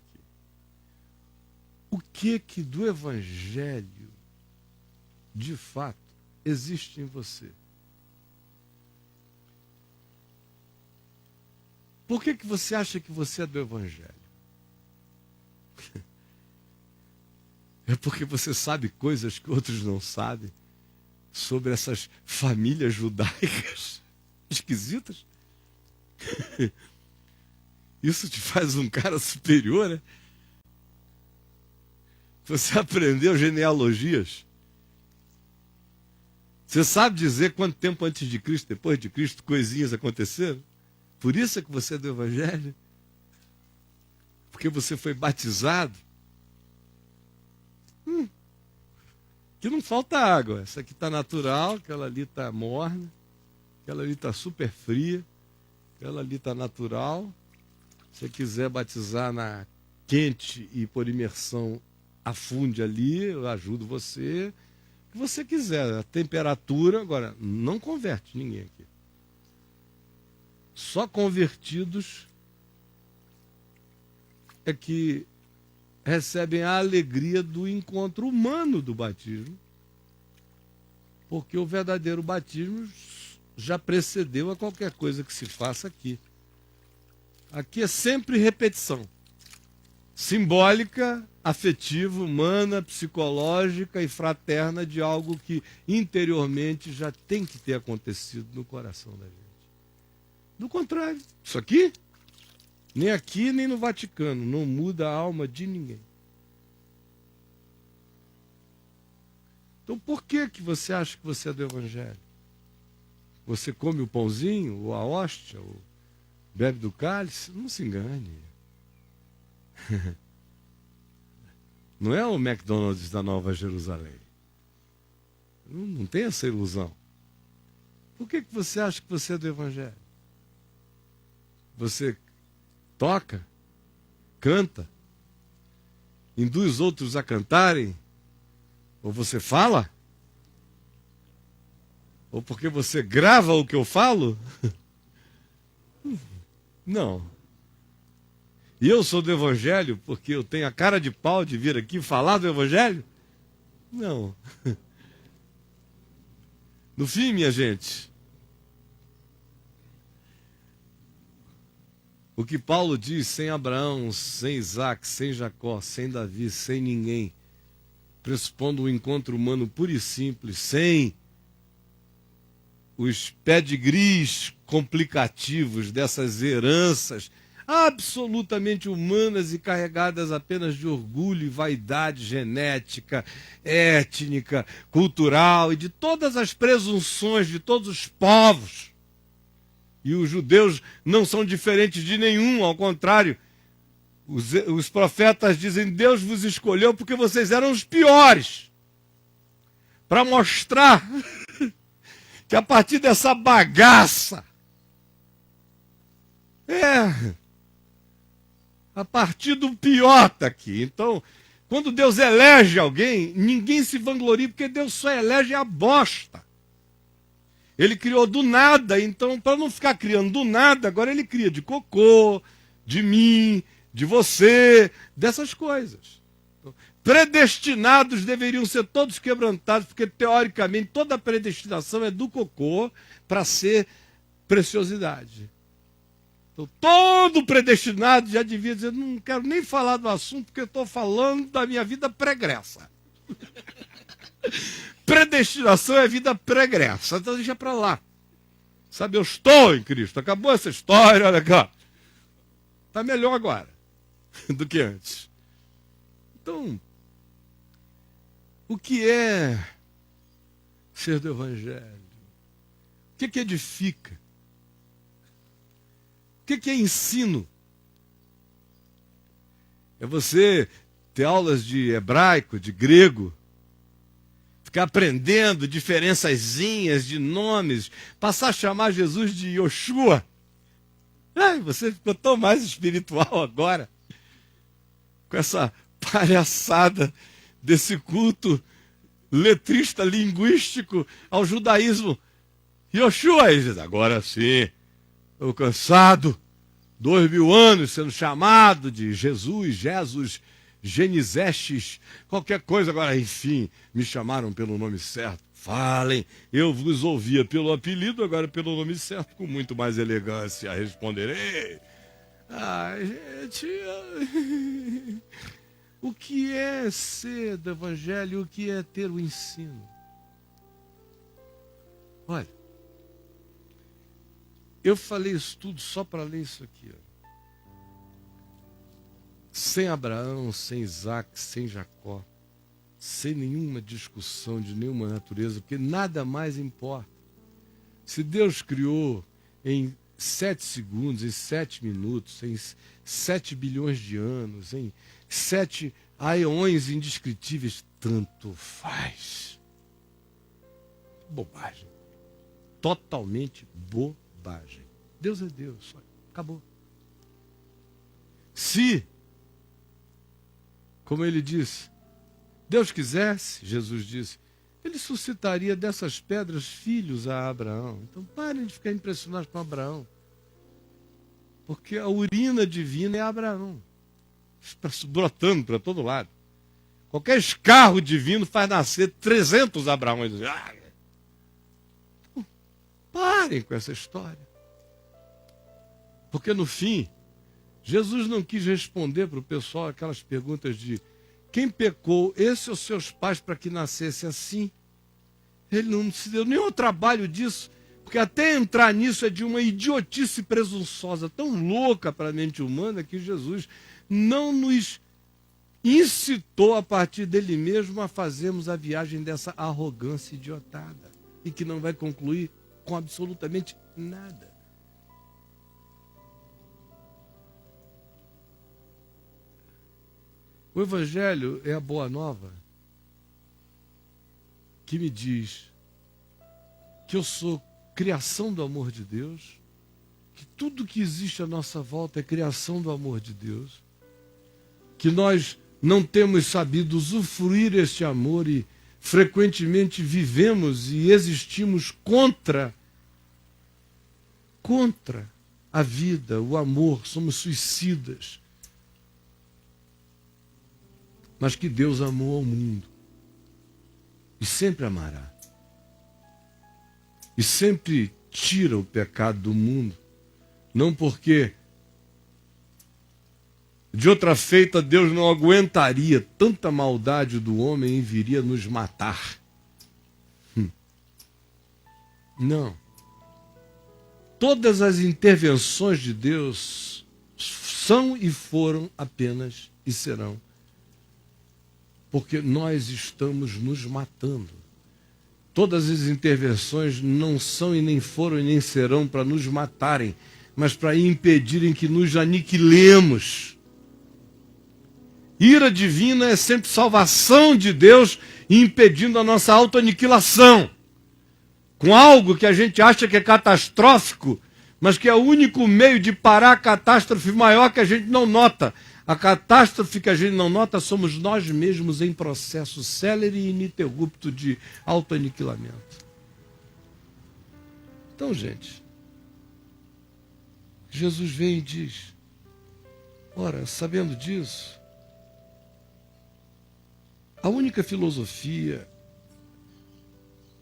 O que do Evangelho, de fato, existe em você? Por que você acha que você é do Evangelho? É porque você sabe coisas que outros não sabem sobre essas famílias judaicas esquisitas? Isso te faz um cara superior, né? Você aprendeu genealogias. Você sabe dizer quanto tempo antes de Cristo, depois de Cristo, coisinhas aconteceram? Por isso é que você é do Evangelho? Porque você foi batizado? Que não falta água. Essa aqui está natural, aquela ali está morna, aquela ali está super fria, aquela ali está natural. Se você quiser batizar na quente e por imersão, afunde ali, eu ajudo você. O que você quiser, a temperatura, agora, não converte ninguém aqui. Só convertidos é que recebem a alegria do encontro humano do batismo, porque o verdadeiro batismo já precedeu a qualquer coisa que se faça aqui. Aqui é sempre repetição. Simbólica, afetiva, humana, psicológica e fraterna de algo que interiormente já tem que ter acontecido no coração da gente. Do contrário, isso aqui, nem aqui nem no Vaticano, não muda a alma de ninguém. Então por que você acha que você é do Evangelho? Você come o pãozinho, ou a hóstia, ou bebe do cálice? Não se engane. Não é o McDonald's da Nova Jerusalém. Não tem essa ilusão. Por que você acha que você é do Evangelho? Você toca, canta, induz outros a cantarem, ou você fala? Ou porque você grava o que eu falo? Não. E eu sou do Evangelho porque eu tenho a cara de pau de vir aqui falar do Evangelho? Não. No fim, minha gente, O que Paulo diz, sem Abraão, sem Isaac, sem Jacó, sem Davi, sem ninguém, pressupondo um encontro humano puro e simples, sem os pedigrees complicativos dessas heranças absolutamente humanas e carregadas apenas de orgulho e vaidade genética, étnica, cultural e de todas as presunções de todos os povos. E os judeus não são diferentes de nenhum, ao contrário. Os profetas dizem, Deus vos escolheu porque vocês eram os piores. Para mostrar que a partir dessa bagaça, a partir do pior está aqui. Então, quando Deus elege alguém, ninguém se vangloria, porque Deus só elege a bosta. Ele criou do nada, então, para não ficar criando do nada, agora ele cria de cocô, de mim, de você, dessas coisas. Então, predestinados deveriam ser todos quebrantados, porque, teoricamente, toda a predestinação é do cocô para ser preciosidade. Então, todo predestinado já devia dizer, não quero nem falar do assunto, porque eu estou falando da minha vida pregressa. Predestinação é vida pregressa, então deixa para lá. Sabe, eu estou em Cristo, acabou essa história, olha cá. Está melhor agora do que antes. Então, o que é ser do Evangelho? O que edifica? O que é ensino? É você ter aulas de hebraico, de grego, ficar aprendendo diferençazinhas de nomes, passar a chamar Jesus de Yoshua. Ai, você ficou tão mais espiritual agora, com essa palhaçada desse culto letrista linguístico ao judaísmo. Yoshua, agora sim, estou cansado, 2000 anos sendo chamado de Jesus, Genizestes, qualquer coisa, agora, enfim, me chamaram pelo nome certo. Falem, eu vos ouvia pelo apelido, agora pelo nome certo, com muito mais elegância responderei. Gente, o que é ser do Evangelho, o que é ter o ensino? Olha, eu falei isso tudo só para ler isso aqui, ó. Sem Abraão, sem Isaac, sem Jacó, sem nenhuma discussão de nenhuma natureza, porque nada mais importa. Se Deus criou em 7 segundos, em 7 minutos, em 7 bilhões de anos, em 7 aeões indescritíveis, tanto faz. Bobagem. Totalmente bobagem. Deus é Deus, acabou. Se, como ele disse, Deus quisesse, Jesus disse, ele suscitaria dessas pedras filhos a Abraão. Então parem de ficar impressionados com Abraão. Porque a urina divina é Abraão. Está brotando para todo lado. Qualquer escarro divino faz nascer 300 Abraões. Então, parem com essa história. Porque no fim, Jesus não quis responder para o pessoal aquelas perguntas de quem pecou, esses ou seus pais, para que nascesse assim? Ele não se deu nem ao trabalho disso, porque até entrar nisso é de uma idiotice presunçosa, tão louca para a mente humana, que Jesus não nos incitou a partir dele mesmo a fazermos a viagem dessa arrogância idiotada, e que não vai concluir com absolutamente nada. O Evangelho é a boa nova que me diz que eu sou criação do amor de Deus, que tudo que existe à nossa volta é criação do amor de Deus, que nós não temos sabido usufruir este amor e frequentemente vivemos e existimos contra a vida, o amor, somos suicidas. Mas que Deus amou ao mundo e sempre amará. E sempre tira o pecado do mundo, não porque De outra feita, Deus não aguentaria tanta maldade do homem e viria nos matar. Não. Todas as intervenções de Deus são e foram apenas e serão porque nós estamos nos matando. Todas as intervenções não são e nem foram e nem serão para nos matarem, mas para impedirem que nos aniquilemos. Ira divina é sempre salvação de Deus impedindo a nossa autoaniquilação. Com algo que a gente acha que é catastrófico, mas que é o único meio de parar a catástrofe maior que a gente não nota. A catástrofe que a gente não nota somos nós mesmos em processo célere e ininterrupto de autoaniquilamento. Então, gente, Jesus vem e diz, ora, sabendo disso, a única filosofia,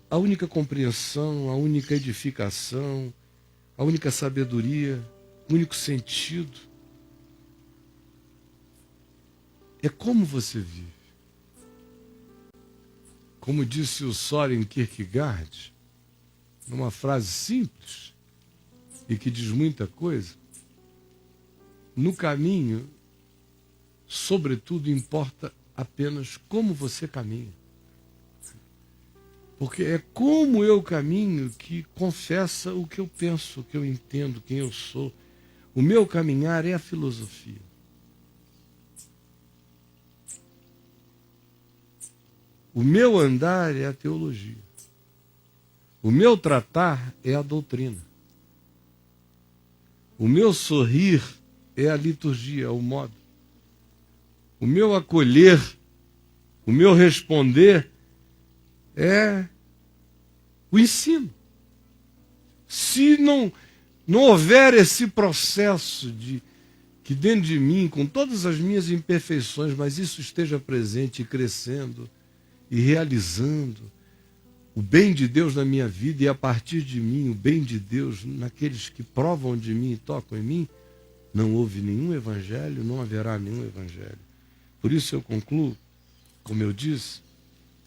a única compreensão, a única edificação, a única sabedoria, o único sentido é como você vive. Como disse o Søren Kierkegaard, numa frase simples e que diz muita coisa, no caminho, sobretudo, importa apenas como você caminha. Porque é como eu caminho que confessa o que eu penso, o que eu entendo, quem eu sou. O meu caminhar é a filosofia. O meu andar é a teologia. O meu tratar é a doutrina. O meu sorrir é a liturgia, é o modo. O meu acolher, o meu responder é o ensino. Se não houver esse processo de que dentro de mim, com todas as minhas imperfeições, mas isso esteja presente e crescendo e realizando o bem de Deus na minha vida e a partir de mim o bem de Deus naqueles que provam de mim e tocam em mim, não houve nenhum evangelho, não haverá nenhum evangelho. Por isso eu concluo, como eu disse,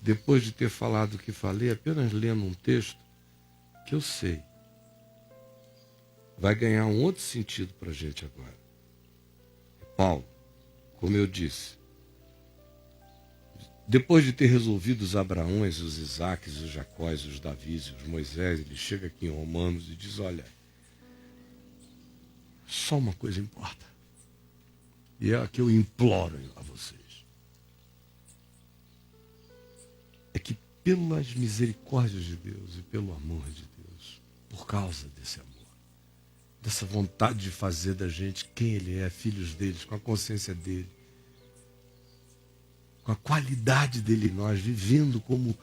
depois de ter falado o que falei, apenas lendo um texto que eu sei vai ganhar um outro sentido para a gente agora. Paulo, como eu disse, depois de ter resolvido os Abraões, os Isaques, os Jacóis, os Davis, os Moisés, ele chega aqui em Romanos e diz, olha, só uma coisa importa. E é a que eu imploro a vocês. É que pelas misericórdias de Deus e pelo amor de Deus, por causa desse amor, dessa vontade de fazer da gente quem ele é, filhos deles, com a consciência dele, com a qualidade dele em nós, vivendo como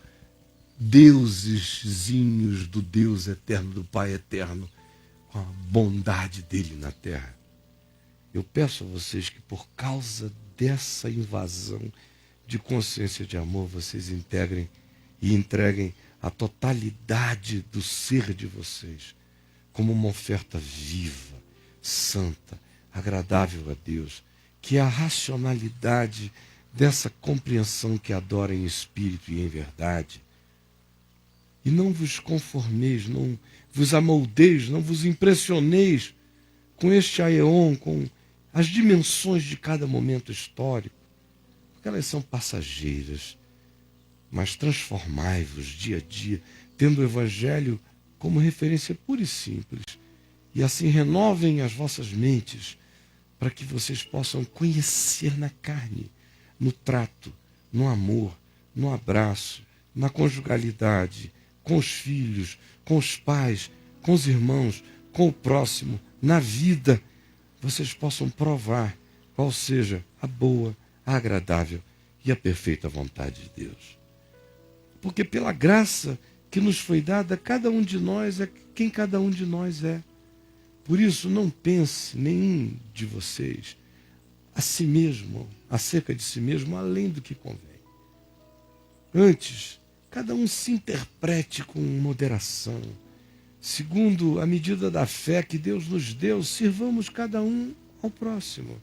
deusezinhos do Deus eterno, do Pai eterno, com a bondade dele na terra. Eu peço a vocês que por causa dessa invasão de consciência de amor, vocês integrem e entreguem a totalidade do ser de vocês como uma oferta viva, santa, agradável a Deus, que é a racionalidade dessa compreensão que adora em espírito e em verdade. E não vos conformeis, não vos amoldeis, não vos impressioneis com este aeon, com as dimensões de cada momento histórico, porque elas são passageiras, mas transformai-vos dia a dia, tendo o Evangelho como referência pura e simples, e assim renovem as vossas mentes, para que vocês possam conhecer na carne, no trato, no amor, no abraço, na conjugalidade, com os filhos, com os pais, com os irmãos, com o próximo, na vida, vocês possam provar qual seja a boa, a agradável e a perfeita vontade de Deus. Porque pela graça que nos foi dada, cada um de nós é quem cada um de nós é. Por isso, não pense nenhum de vocês a si mesmo, acerca de si mesmo, além do que convém. Antes, cada um se interprete com moderação. Segundo a medida da fé que Deus nos deu, sirvamos cada um ao próximo.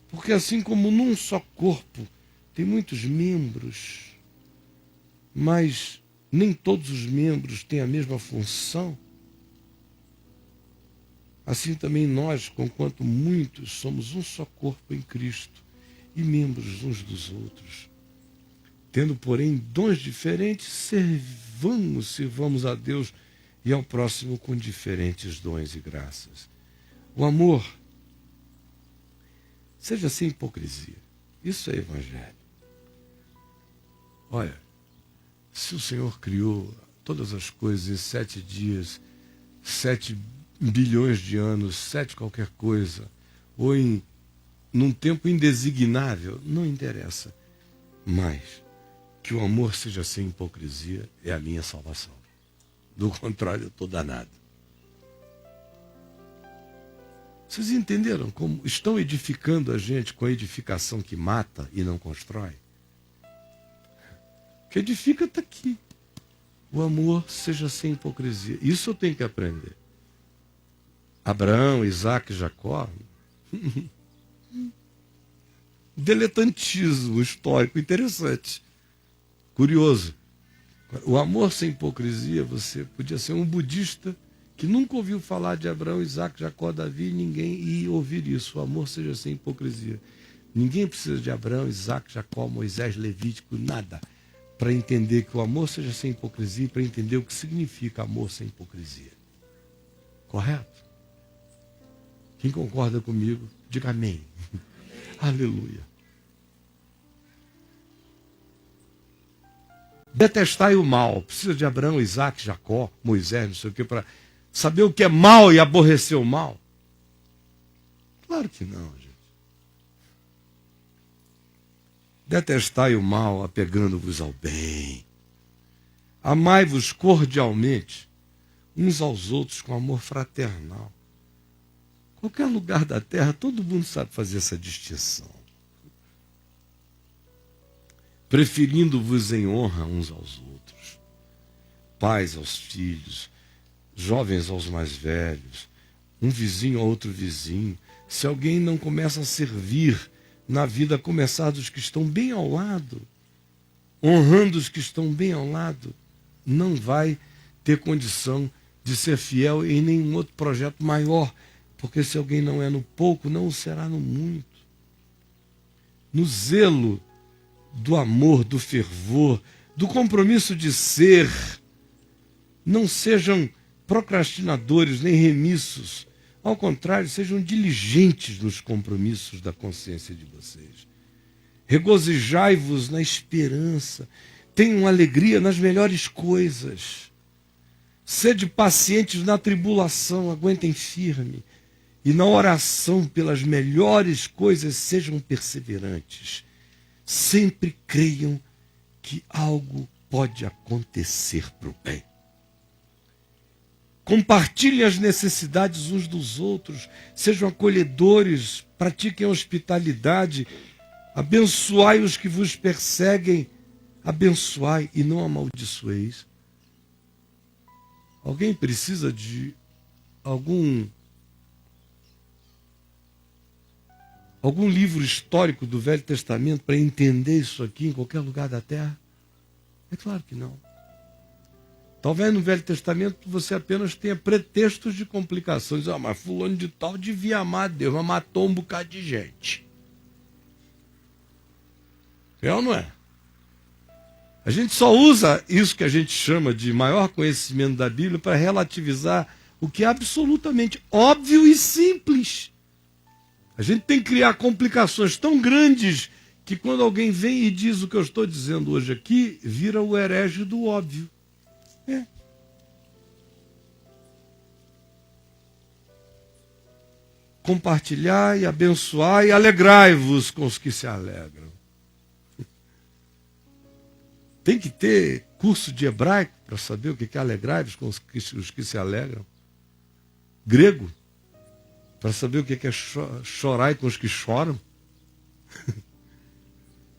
Porque assim como num só corpo tem muitos membros, mas nem todos os membros têm a mesma função, assim também nós, conquanto muitos, somos um só corpo em Cristo e membros uns dos outros. Tendo, porém, dons diferentes, sirvamos a Deus e ao próximo com diferentes dons e graças. O amor, seja sem hipocrisia. Isso é evangelho. Olha, se o Senhor criou todas as coisas em 7 dias, 7 bilhões de anos, 7 qualquer coisa, ou num tempo indesignável, não interessa. Mas que o amor seja sem hipocrisia é a minha salvação. Do contrário, eu estou danado. Vocês entenderam como estão edificando a gente com a edificação que mata e não constrói? O que edifica está aqui. O amor seja sem hipocrisia. Isso eu tenho que aprender. Abraão, Isaac, Jacó. Diletantismo histórico interessante. Curioso. O amor sem hipocrisia, você podia ser um budista que nunca ouviu falar de Abraão, Isaac, Jacó, Davi, ninguém ia ouvir isso. O amor seja sem hipocrisia. Ninguém precisa de Abraão, Isaac, Jacó, Moisés, Levítico, nada, para entender que o amor seja sem hipocrisia e para entender o que significa amor sem hipocrisia. Correto? Quem concorda comigo, diga amém. Aleluia. Detestai o mal. Precisa de Abraão, Isaac, Jacó, Moisés, não sei o que, para saber o que é mal e aborrecer o mal? Claro que não, gente. Detestai o mal, apegando-vos ao bem. Amai-vos cordialmente, uns aos outros, com amor fraternal. Qualquer lugar da terra, todo mundo sabe fazer essa distinção. Preferindo-vos em honra uns aos outros, pais aos filhos, jovens aos mais velhos, um vizinho a outro vizinho. Se alguém não começa a servir na vida, a começar dos que estão bem ao lado, honrando os que estão bem ao lado, não vai ter condição de ser fiel em nenhum outro projeto maior, porque se alguém não é no pouco, não o será no muito. No zelo do amor, do fervor, do compromisso de ser, não sejam procrastinadores nem remissos. Ao contrário, sejam diligentes nos compromissos da consciência de vocês. Regozijai-vos na esperança. Tenham alegria nas melhores coisas. Sede pacientes na tribulação, aguentem firme. E na oração pelas melhores coisas sejam perseverantes. Sempre creiam que algo pode acontecer para o bem. Compartilhem as necessidades uns dos outros, sejam acolhedores, pratiquem a hospitalidade, abençoai os que vos perseguem, abençoai e não amaldiçoeis. Alguém precisa de algum livro histórico do Velho Testamento para entender isso aqui em qualquer lugar da terra? É claro que não. Talvez no Velho Testamento você apenas tenha pretextos de complicações. Mas fulano de tal devia amar a Deus, mas matou um bocado de gente. É ou não é? A gente só usa isso que a gente chama de maior conhecimento da Bíblia para relativizar o que é absolutamente óbvio e simples. A gente tem que criar complicações tão grandes que quando alguém vem e diz o que eu estou dizendo hoje aqui, vira o herege do óbvio. É. Compartilhai, abençoai e alegrai-vos com os que se alegram. Tem que ter curso de hebraico para saber o que é alegrai-vos com os que se alegram. Grego, para saber o que é chorar com os que choram.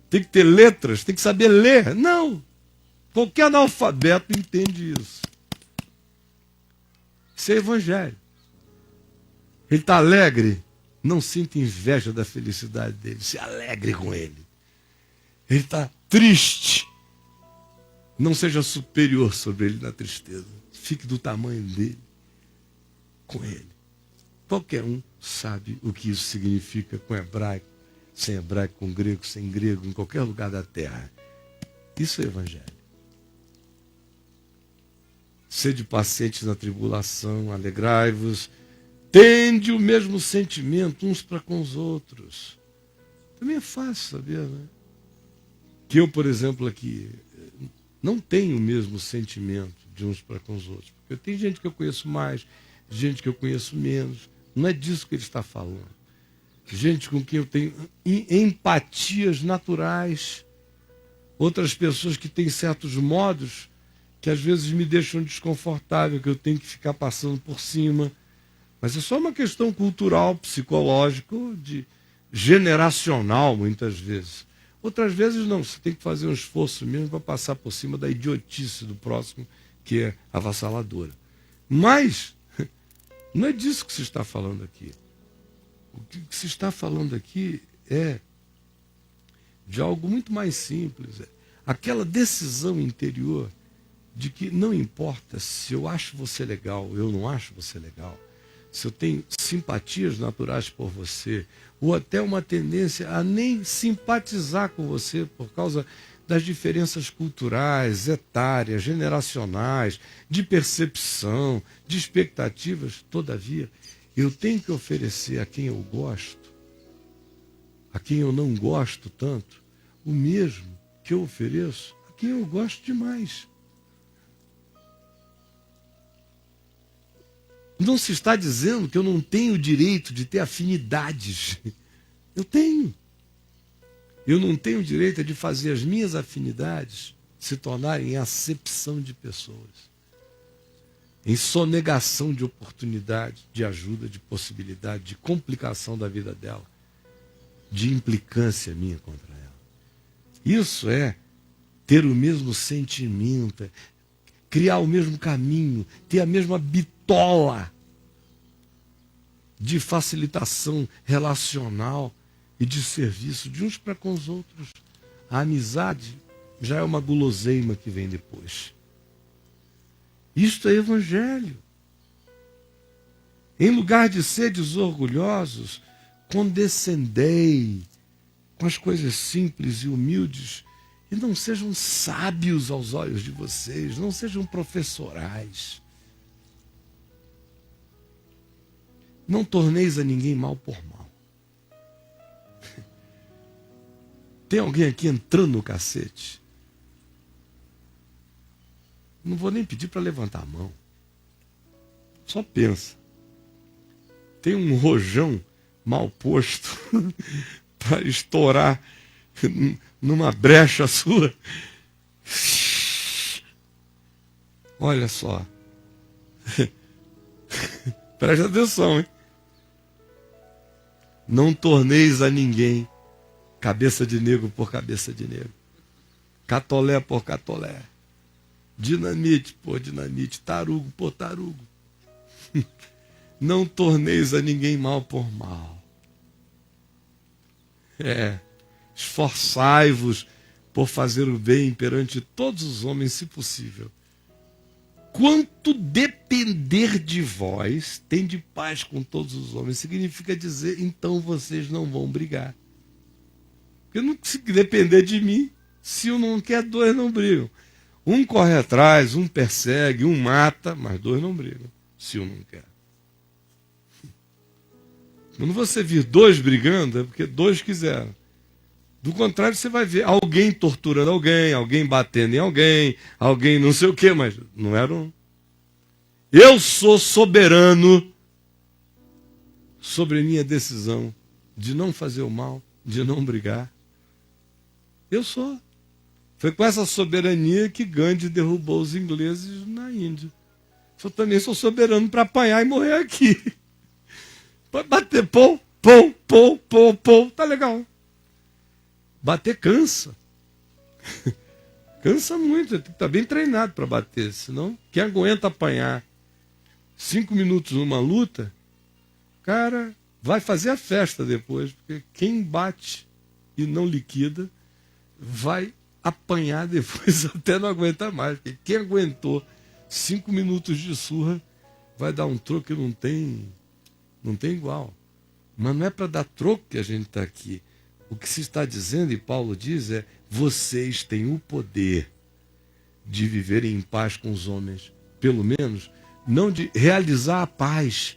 Tem que ter letras, tem que saber ler. Não. Qualquer analfabeto entende isso. Isso é evangelho. Ele está alegre, Não sinta inveja da felicidade dele, se alegre com ele. Ele está triste. Não seja superior sobre ele na tristeza. Fique do tamanho dele com ele. Qualquer um sabe o que isso significa com hebraico, sem hebraico, com grego, sem grego, em qualquer lugar da terra. Isso é evangelho. Sede pacientes na tribulação, alegrai-vos, tende o mesmo sentimento uns para com os outros. Também é fácil saber, né? Que eu, por exemplo, aqui, não tenho o mesmo sentimento de uns para com os outros. Porque tem gente que eu conheço mais, gente que eu conheço menos. Não é disso que ele está falando. Gente com quem eu tenho empatias naturais. Outras pessoas que têm certos modos que às vezes me deixam desconfortável, que eu tenho que ficar passando por cima. Mas é só uma questão cultural, psicológica, generacional, muitas vezes. Outras vezes não, você tem que fazer um esforço mesmo para passar por cima da idiotice do próximo, que é avassaladora. Mas não é disso que se está falando aqui. O que se está falando aqui é de algo muito mais simples. Aquela decisão interior de que não importa se eu acho você legal, eu não acho você legal, se eu tenho simpatias naturais por você, ou até uma tendência a nem simpatizar com você por causa das diferenças culturais, etárias, generacionais, de percepção, de expectativas. Todavia, eu tenho que oferecer a quem eu gosto, a quem eu não gosto tanto, o mesmo que eu ofereço a quem eu gosto demais. Não se está dizendo que eu não tenho o direito de ter afinidades. Eu tenho. Eu não tenho o direito de fazer as minhas afinidades se tornarem em acepção de pessoas, em sonegação de oportunidade, de ajuda, de possibilidade, de complicação da vida dela, de implicância minha contra ela. Isso é ter o mesmo sentimento, criar o mesmo caminho, ter a mesma bitola de facilitação relacional e de serviço de uns para com os outros. A amizade já é uma guloseima que vem depois. Isto é evangelho. Em lugar de seres orgulhosos, condescendei com as coisas simples e humildes e não sejam sábios aos olhos de vocês, não sejam professorais. Não torneis a ninguém mal por mal. Tem alguém aqui entrando no cacete? Não vou nem pedir para levantar a mão. Só pensa. Tem um rojão mal posto para estourar numa brecha sua. Olha só. Preste atenção, hein? Não torneis a ninguém cabeça de negro por cabeça de negro, catolé por catolé, dinamite por dinamite, tarugo por tarugo. Não torneis a ninguém mal por mal. Esforçai-vos por fazer o bem perante todos os homens, se possível. Quanto depender de vós, tende paz com todos os homens. Significa dizer, então vocês não vão brigar. Porque não se depender de mim, se um não quer, dois não brigam. Um corre atrás, um persegue, um mata, mas dois não brigam, se um não quer. Quando você vir dois brigando, é porque dois quiseram. Do contrário, você vai ver alguém torturando alguém, alguém batendo em alguém, alguém não sei o quê, mas não era um. Eu sou soberano sobre a minha decisão de não fazer o mal, de não brigar. Eu sou. Foi com essa soberania que Gandhi derrubou os ingleses na Índia. Eu também sou soberano para apanhar e morrer aqui. Pode bater, pô, tá legal. Bater cansa. Cansa muito, tem que estar bem treinado para bater, senão quem aguenta apanhar 5 minutos numa luta, cara, vai fazer a festa depois, porque quem bate e não liquida vai apanhar depois até não aguentar mais. Porque quem aguentou 5 minutos de surra vai dar um troco que não tem igual. Mas não é para dar troco que a gente está aqui. O que se está dizendo, e Paulo diz, é: vocês têm o poder de viver em paz com os homens. Pelo menos, não de realizar a paz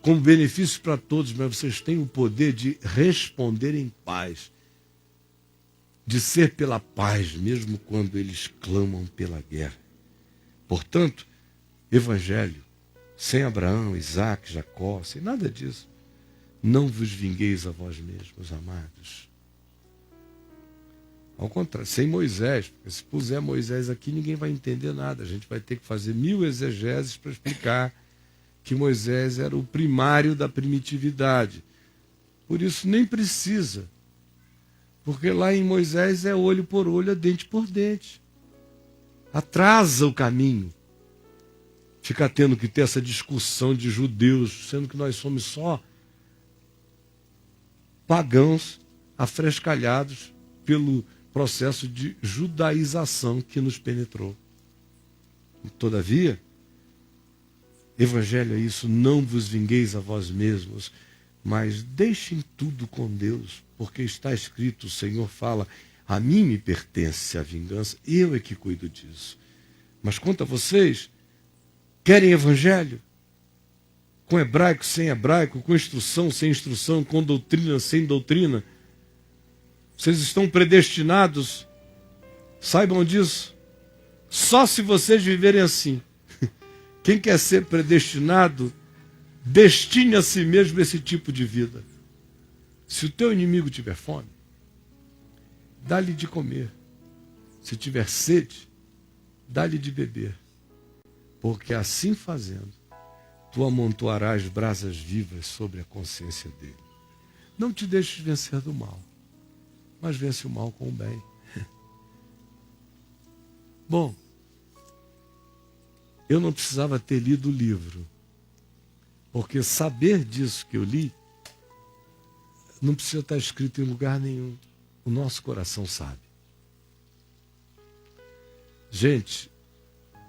como benefício para todos, mas vocês têm o poder de responder em paz. De ser pela paz, mesmo quando eles clamam pela guerra. Portanto, evangelho, sem Abraão, Isaac, Jacó, sem nada disso. Não vos vingueis a vós mesmos, amados. Ao contrário, sem Moisés, porque se puser Moisés aqui, ninguém vai entender nada. A gente vai ter que fazer 1000 exegeses para explicar que Moisés era o primário da primitividade. Por isso nem precisa. Porque lá em Moisés é olho por olho, é dente por dente. Atrasa o caminho. Fica tendo que ter essa discussão de judeus, sendo que nós somos só pagãos afrescalhados pelo processo de judaização que nos penetrou. Todavia, evangelho é isso: não vos vingueis a vós mesmos, mas deixem tudo com Deus, porque está escrito, o Senhor fala: a mim me pertence a vingança, eu é que cuido disso. Mas quanto a vocês, querem evangelho? Com hebraico, sem hebraico, com instrução, sem instrução, com doutrina, sem doutrina. Vocês estão predestinados, saibam disso. Só se vocês viverem assim. Quem quer ser predestinado, destine a si mesmo esse tipo de vida. Se o teu inimigo tiver fome, dá-lhe de comer. Se tiver sede, dá-lhe de beber. Porque assim fazendo, tu amontoarás brasas vivas sobre a consciência dele. Não te deixes vencer do mal, mas vence o mal com o bem. Bom, eu não precisava ter lido o livro, porque saber disso que eu li não precisa estar escrito em lugar nenhum. O nosso coração sabe. Gente,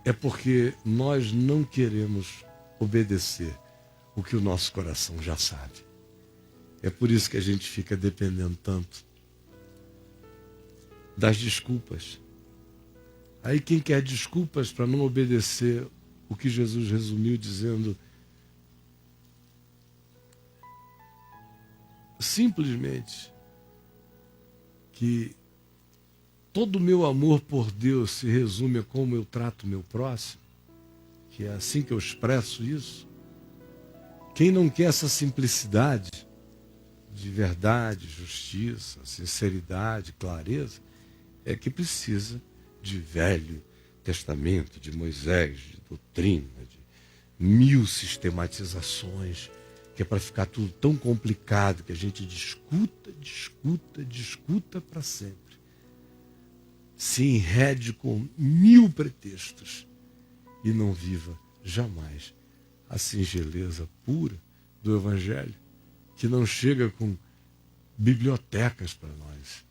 é porque nós não queremos obedecer o que o nosso coração já sabe. É por isso que a gente fica dependendo tanto das desculpas. Aí quem quer desculpas para não obedecer o que Jesus resumiu dizendo simplesmente que todo o meu amor por Deus se resume a como eu trato o meu próximo, que é assim que eu expresso isso. Quem não quer essa simplicidade de verdade, justiça, sinceridade, clareza, é que precisa de Velho Testamento, de Moisés, de doutrina, de 1000 sistematizações, que é para ficar tudo tão complicado que a gente discuta para sempre. Se enrede com 1000 pretextos e não viva jamais a singeleza pura do Evangelho, que não chega com bibliotecas para nós.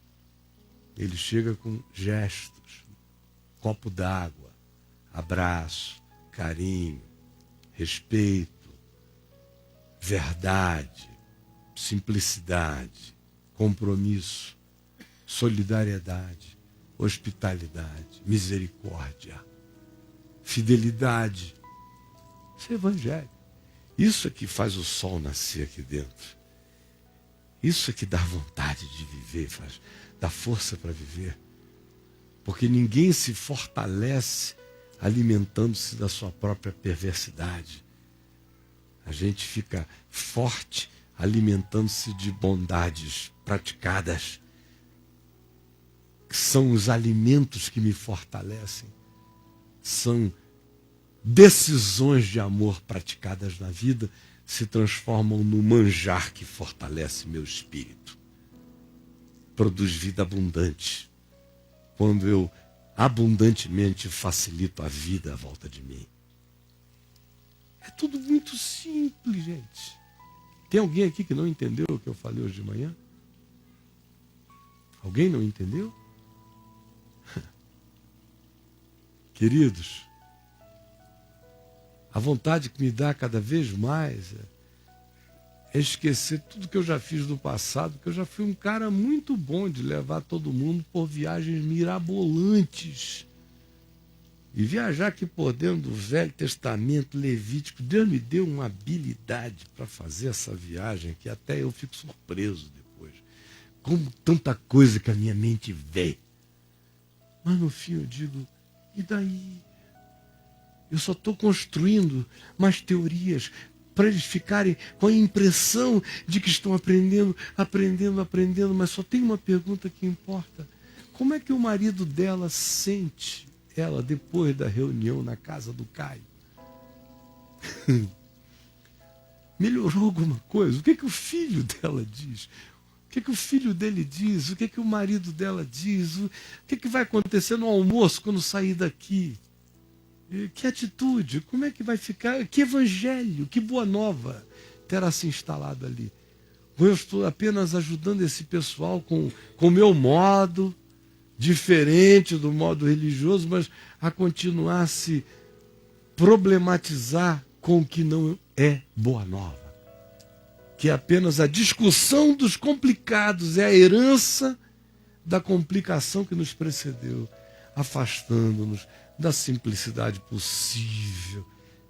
Ele chega com gestos, copo d'água, abraço, carinho, respeito, verdade, simplicidade, compromisso, solidariedade, hospitalidade, misericórdia, fidelidade. Isso é evangelho. Isso é que faz o sol nascer aqui dentro. Isso é que dá vontade de viver, dá força para viver. Porque ninguém se fortalece alimentando-se da sua própria perversidade. A gente fica forte alimentando-se de bondades praticadas, que são os alimentos que me fortalecem. São decisões de amor praticadas na vida, se transformam no manjar que fortalece meu espírito. Produz vida abundante, quando eu abundantemente facilito a vida à volta de mim. É tudo muito simples, gente. Tem alguém aqui que não entendeu o que eu falei hoje de manhã? Alguém não entendeu? Queridos, a vontade que me dá cada vez mais é esquecer tudo que eu já fiz no passado, porque eu já fui um cara muito bom de levar todo mundo por viagens mirabolantes. E viajar aqui por dentro do Velho Testamento Levítico, Deus me deu uma habilidade para fazer essa viagem que até eu fico surpreso depois. Como tanta coisa que a minha mente vê. Mas no fim eu digo, e daí? Eu só estou construindo mais teorias para eles ficarem com a impressão de que estão aprendendo, mas só tem uma pergunta que importa. Como é que o marido dela sente ela depois da reunião na casa do Caio? Melhorou alguma coisa? O que o filho dela diz? O que o filho dele diz? O que o marido dela diz? O que vai acontecer no almoço quando sair daqui? Que atitude? Como é que vai ficar? Que evangelho? Que boa nova terá se instalado ali? Eu estou apenas ajudando esse pessoal com o meu modo, diferente do modo religioso, mas a continuar a se problematizar com o que não é boa nova. Que é apenas a discussão dos complicados, é a herança da complicação que nos precedeu, afastando-nos da simplicidade possível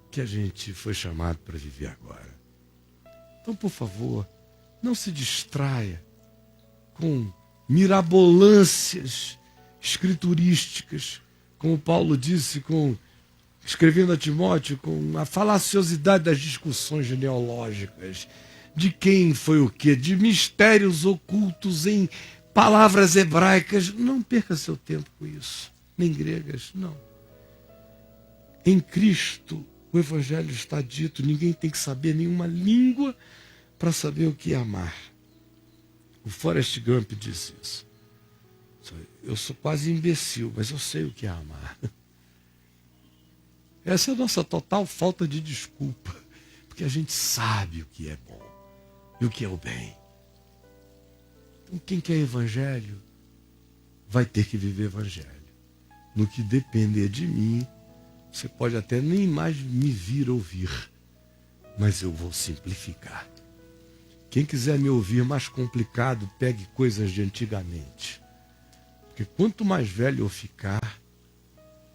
que a gente foi chamado para viver agora. Então, por favor, não se distraia com mirabolâncias escriturísticas, como Paulo disse, escrevendo a Timóteo, com a falaciosidade das discussões genealógicas, de quem foi o quê, de mistérios ocultos em palavras hebraicas. Não perca seu tempo com isso, nem gregas, não. Em Cristo, o Evangelho está dito, ninguém tem que saber nenhuma língua para saber o que é amar. O Forrest Gump disse isso. Eu sou quase imbecil, mas eu sei o que é amar. Essa é a nossa total falta de desculpa, porque a gente sabe o que é bom e o que é o bem. Então, quem quer Evangelho vai ter que viver Evangelho. No que depender de mim, você pode até nem mais me vir ouvir, mas eu vou simplificar. Quem quiser me ouvir mais complicado, pegue coisas de antigamente. Porque quanto mais velho eu ficar,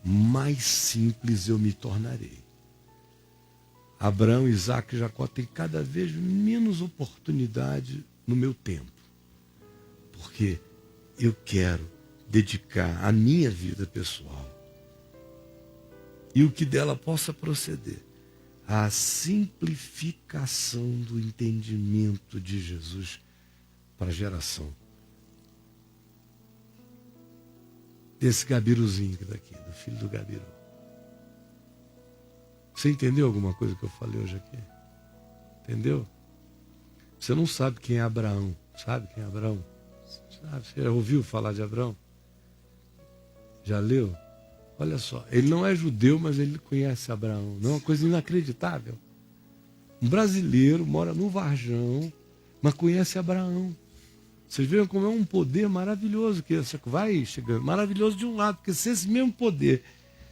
mais simples eu me tornarei. Abraão, Isaac e Jacó têm cada vez menos oportunidade no meu tempo. Porque eu quero dedicar a minha vida pessoal e o que dela possa proceder à simplificação do entendimento de Jesus para a geração desse Gabiruzinho daqui, do filho do Gabiru. Você entendeu alguma coisa que eu falei hoje aqui? Entendeu? Você não sabe quem é Abraão. Sabe quem é Abraão? Sabe? Você já ouviu falar de Abraão? Já leu? Olha só, ele não é judeu, mas ele conhece Abraão. Não é uma coisa inacreditável. Um brasileiro mora no Varjão, mas conhece Abraão. Vocês veem como é um poder maravilhoso que vai chegando. Maravilhoso de um lado, porque se esse mesmo poder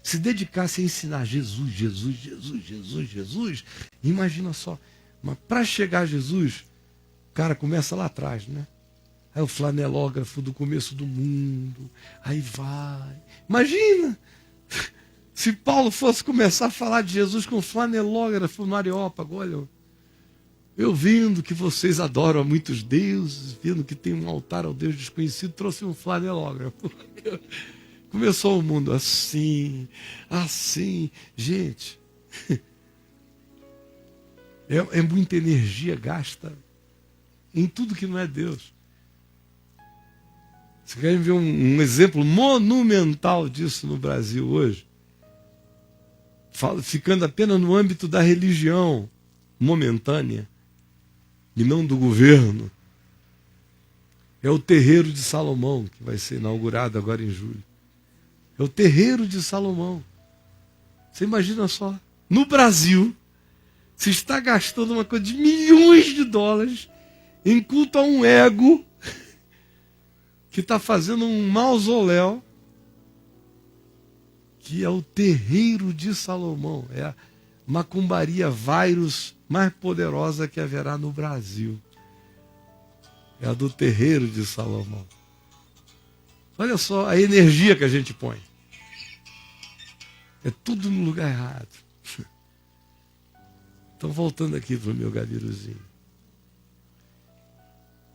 se dedicasse a ensinar Jesus, imagina só. Mas para chegar a Jesus, o cara começa lá atrás, né? Aí o flanelógrafo do começo do mundo, aí vai. Imagina se Paulo fosse começar a falar de Jesus com flanelógrafo no Areópago. Olha, eu vendo que vocês adoram a muitos deuses, vendo que tem um altar ao Deus desconhecido, trouxe um flanelógrafo. Começou o mundo assim. Gente, é muita energia gasta em tudo que não é Deus. Você quer ver um exemplo monumental disso no Brasil hoje? Ficando apenas no âmbito da religião momentânea e não do governo. É o terreiro de Salomão, que vai ser inaugurado agora em julho. É o terreiro de Salomão. Você imagina só, no Brasil, Você está gastando uma coisa de milhões de dólares em culto a um ego que está fazendo um mausoléu, que é o terreiro de Salomão. É a macumbaria vírus mais poderosa que haverá no Brasil. É a do terreiro de Salomão. Olha só a energia que a gente põe. É tudo no lugar errado. Então, voltando aqui para o meu gabiruzinho.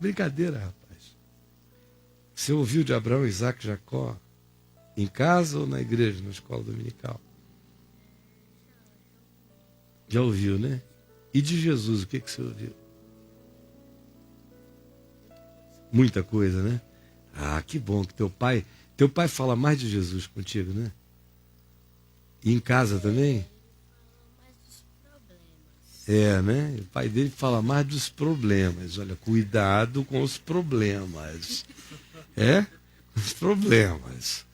Brincadeira, rapaz. Você ouviu de Abraão, Isaac e Jacó em casa ou na igreja, na escola dominical? Já ouviu, né? E de Jesus, o que você ouviu? Muita coisa, né? Ah, que bom que teu pai fala mais de Jesus contigo, né? E em casa também? É, né? O pai dele fala mais dos problemas. Olha, cuidado com os problemas. É? Os problemas.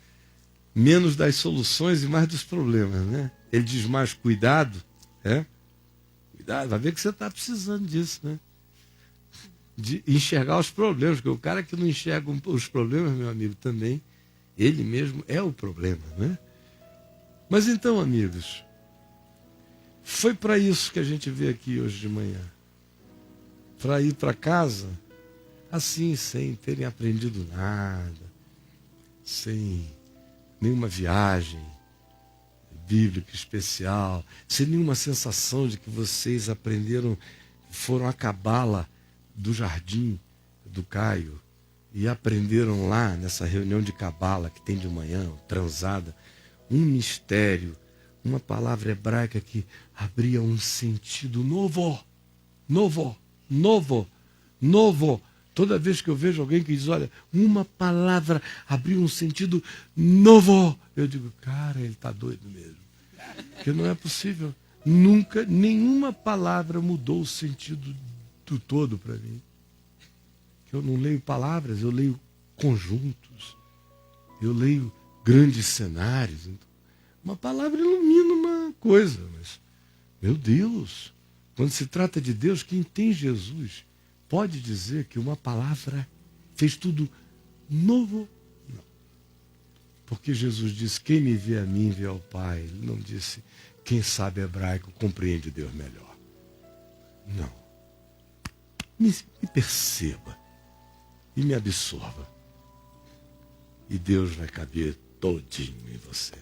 Menos das soluções e mais dos problemas, né? Ele diz mais cuidado, é? Cuidado, vai ver que você está precisando disso, né? De enxergar os problemas, porque o cara que não enxerga os problemas, meu amigo, também, ele mesmo é o problema, né? Mas então, amigos, foi para isso que a gente veio aqui hoje de manhã. Para ir para casa, assim, sem terem aprendido nada, sem nenhuma viagem bíblica especial, sem nenhuma sensação de que vocês aprenderam, foram a cabala do jardim do Caio e aprenderam lá nessa reunião de cabala que tem de manhã, transada, um mistério, uma palavra hebraica que abria um sentido novo. Toda vez que eu vejo alguém que diz, olha, uma palavra abriu um sentido novo, eu digo, cara, ele está doido mesmo. Porque não é possível. Nunca, nenhuma palavra mudou o sentido do todo para mim. Eu não leio palavras, eu leio conjuntos. Eu leio grandes cenários. Uma palavra ilumina uma coisa, mas, meu Deus, quando se trata de Deus, quem tem Jesus pode dizer que uma palavra fez tudo novo? Não. Porque Jesus disse, quem me vê a mim, vê ao Pai. Ele não disse, quem sabe hebraico compreende Deus melhor. Não. Me perceba e me absorva. E Deus vai caber todinho em você.